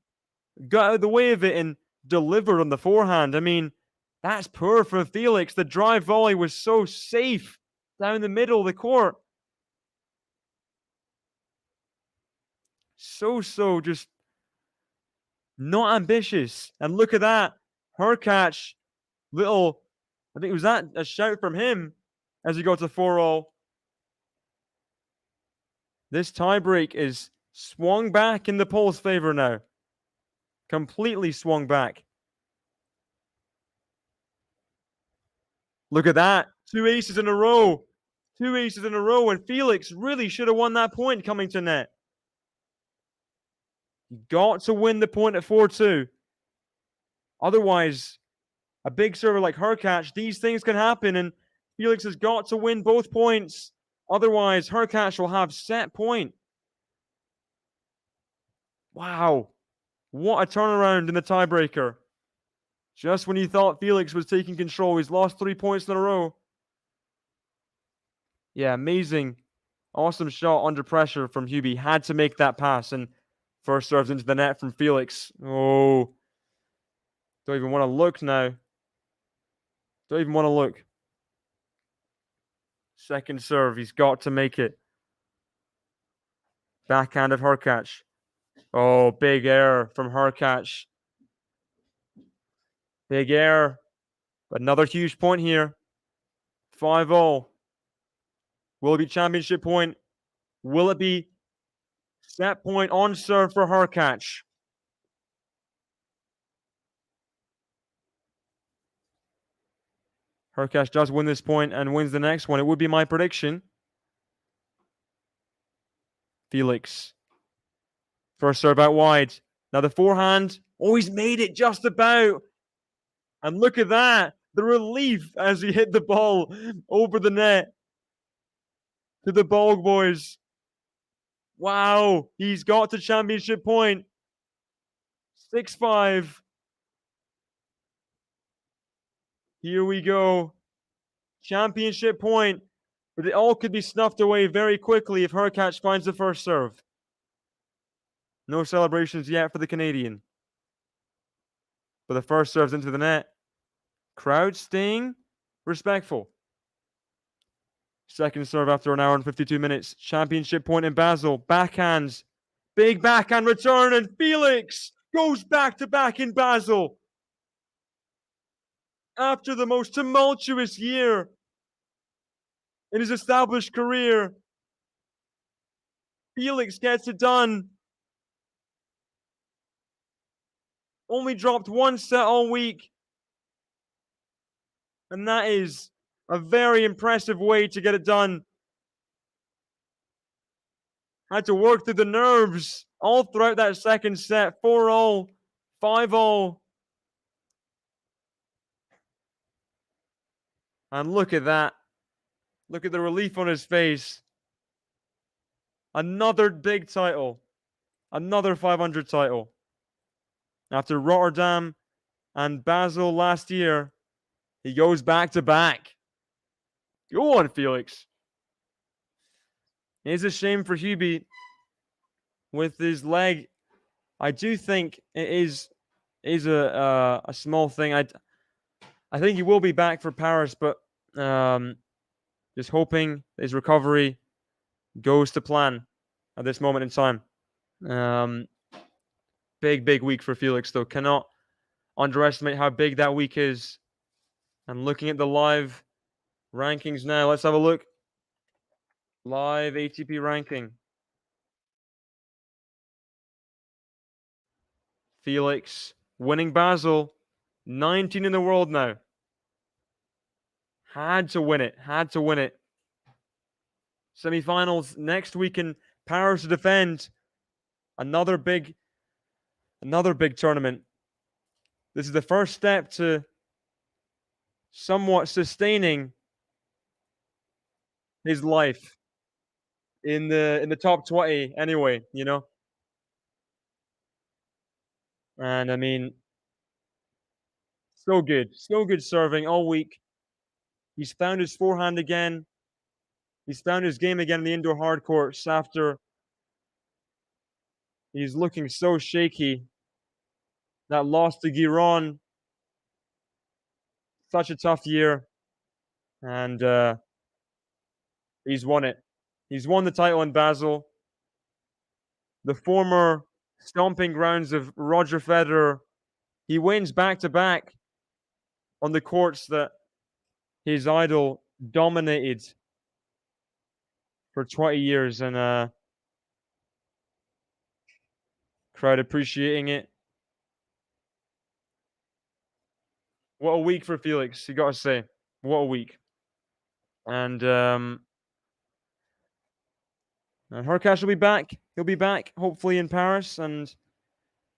Speaker 1: Got out of the way of it and delivered on the forehand. I mean, that's poor from Felix. The drive volley was so safe down the middle of the court. So just not ambitious. And look at that. Hurkacz, little, I think, was that a shout from him as he got to 4-all. This tiebreak is swung back in the Poles' favor now. Completely swung back. Look at that. 2 aces in a row. 2 aces in a row, and Felix really should have won that point coming to net. You got to win the point at 4-2. Otherwise, a big server like Hurkacz, these things can happen, and Felix has got to win both points. Otherwise, Hurkacz will have set point. Wow. What a turnaround in the tiebreaker. Just when you thought Felix was taking control, he's lost 3 points in a row. Yeah, amazing. Awesome shot under pressure from Hubie. Had to make that pass, and first serves into the net from Felix. Oh. Don't even want to look now. Don't even want to look. Second serve. He's got to make it. Backhand of Hurkacz. Oh, big error from Hurkacz. Big error. Another huge point here. 5-all. Will it be championship point? Will it be set point on serve for Hurkacz? Hurkacz does win this point and wins the next one. It would be my prediction. Felix. First serve out wide. Now the forehand. Oh, he's made it just about. And look at that. The relief as he hit the ball over the net. To the Bog boys. Wow. He's got to championship point. 6-5. Here we go. Championship point. But it all could be snuffed away very quickly if Hurkacz finds the first serve. No celebrations yet for the Canadian. But the first serve's into the net. Crowd staying respectful. Second serve after an hour and 52 minutes. Championship point in Basel. Backhands. Big backhand return, and Felix goes back-to-back in Basel. After the most tumultuous year in his established career, Felix gets it done. Only dropped one set all week. And that is a very impressive way to get it done. Had to work through the nerves all throughout that second set. 4-all, 5-all. And look at that. Look at the relief on his face. Another big title. Another 500 title. After Rotterdam and Basel last year, he goes back-to-back. Go on, Felix. It is a shame for Hubie with his leg. I do think it is a small thing. I think he will be back for Paris, but just hoping his recovery goes to plan at this moment in time. Big week for Felix, though. Cannot underestimate how big that week is. And looking at the live rankings now, let's have a look. Live ATP ranking. Felix winning Basel. 19 in the world now. Had to win it. Had to win it. Semi-finals next week in Paris to defend. Another big tournament. This is the first step to somewhat sustaining his life in the top 20 anyway, you know? And I mean, so good serving all week. He's found his forehand again. He's found his game again in the indoor hard courts after he's looking so shaky. That loss to Giron, such a tough year, and he's won it. He's won the title in Basel. The former stomping grounds of Roger Federer. He wins back-to-back on the courts that his idol dominated for 20 years, and crowd appreciating it. What a week for Felix, you gotta say. What a week. And Hurkacz will be back. He'll be back, hopefully, in Paris, and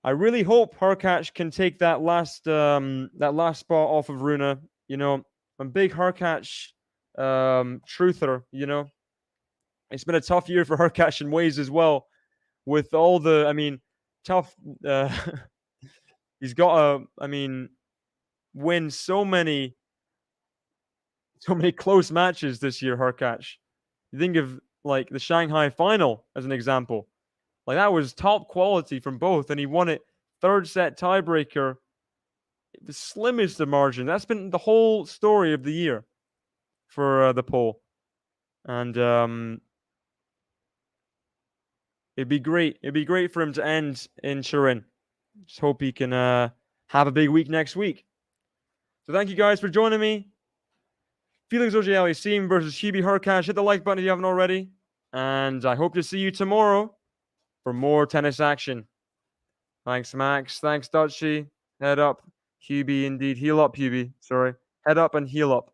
Speaker 1: I really hope Hurkacz can take that last spot off of Rune. You know, I'm a big Hurkacz truther, you know. It's been a tough year for Hurkacz in ways as well, with all the, I mean, tough. He's got to, I mean, win so many close matches this year. Hurkacz. You think of like the Shanghai final as an example. Like that was top quality from both, and he won it third set tiebreaker, the slimmest of margin. That's been the whole story of the year for the Pole, and it'd be great. It'd be great for him to end in Turin. Just hope he can have a big week next week. So thank you guys for joining me. Felix AUGER ALIASSIME versus Hubert Hurkacz. Hit the like button if you haven't already, and I hope to see you tomorrow for more tennis action. Thanks, Max. Thanks, Dutchy. Head up, Hubie. Indeed, heal up, Hubie. Sorry, head up and heal up.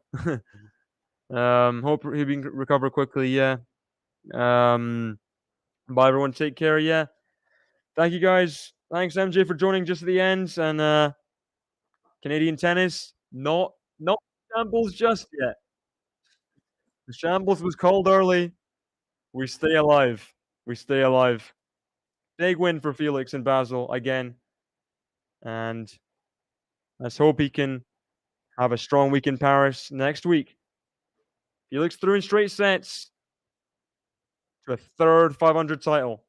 Speaker 1: Hope Hubie can recover quickly. Yeah. Bye, everyone. Take care. Yeah. Thank you, guys. Thanks, MJ, for joining just at the end. And Canadian tennis, not shambles just yet. The shambles was called early. We stay alive. We stay alive. Big win for Felix in Basel again. And let's hope he can have a strong week in Paris next week. Felix through in straight sets to a third 500 title.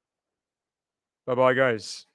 Speaker 1: Bye-bye, guys.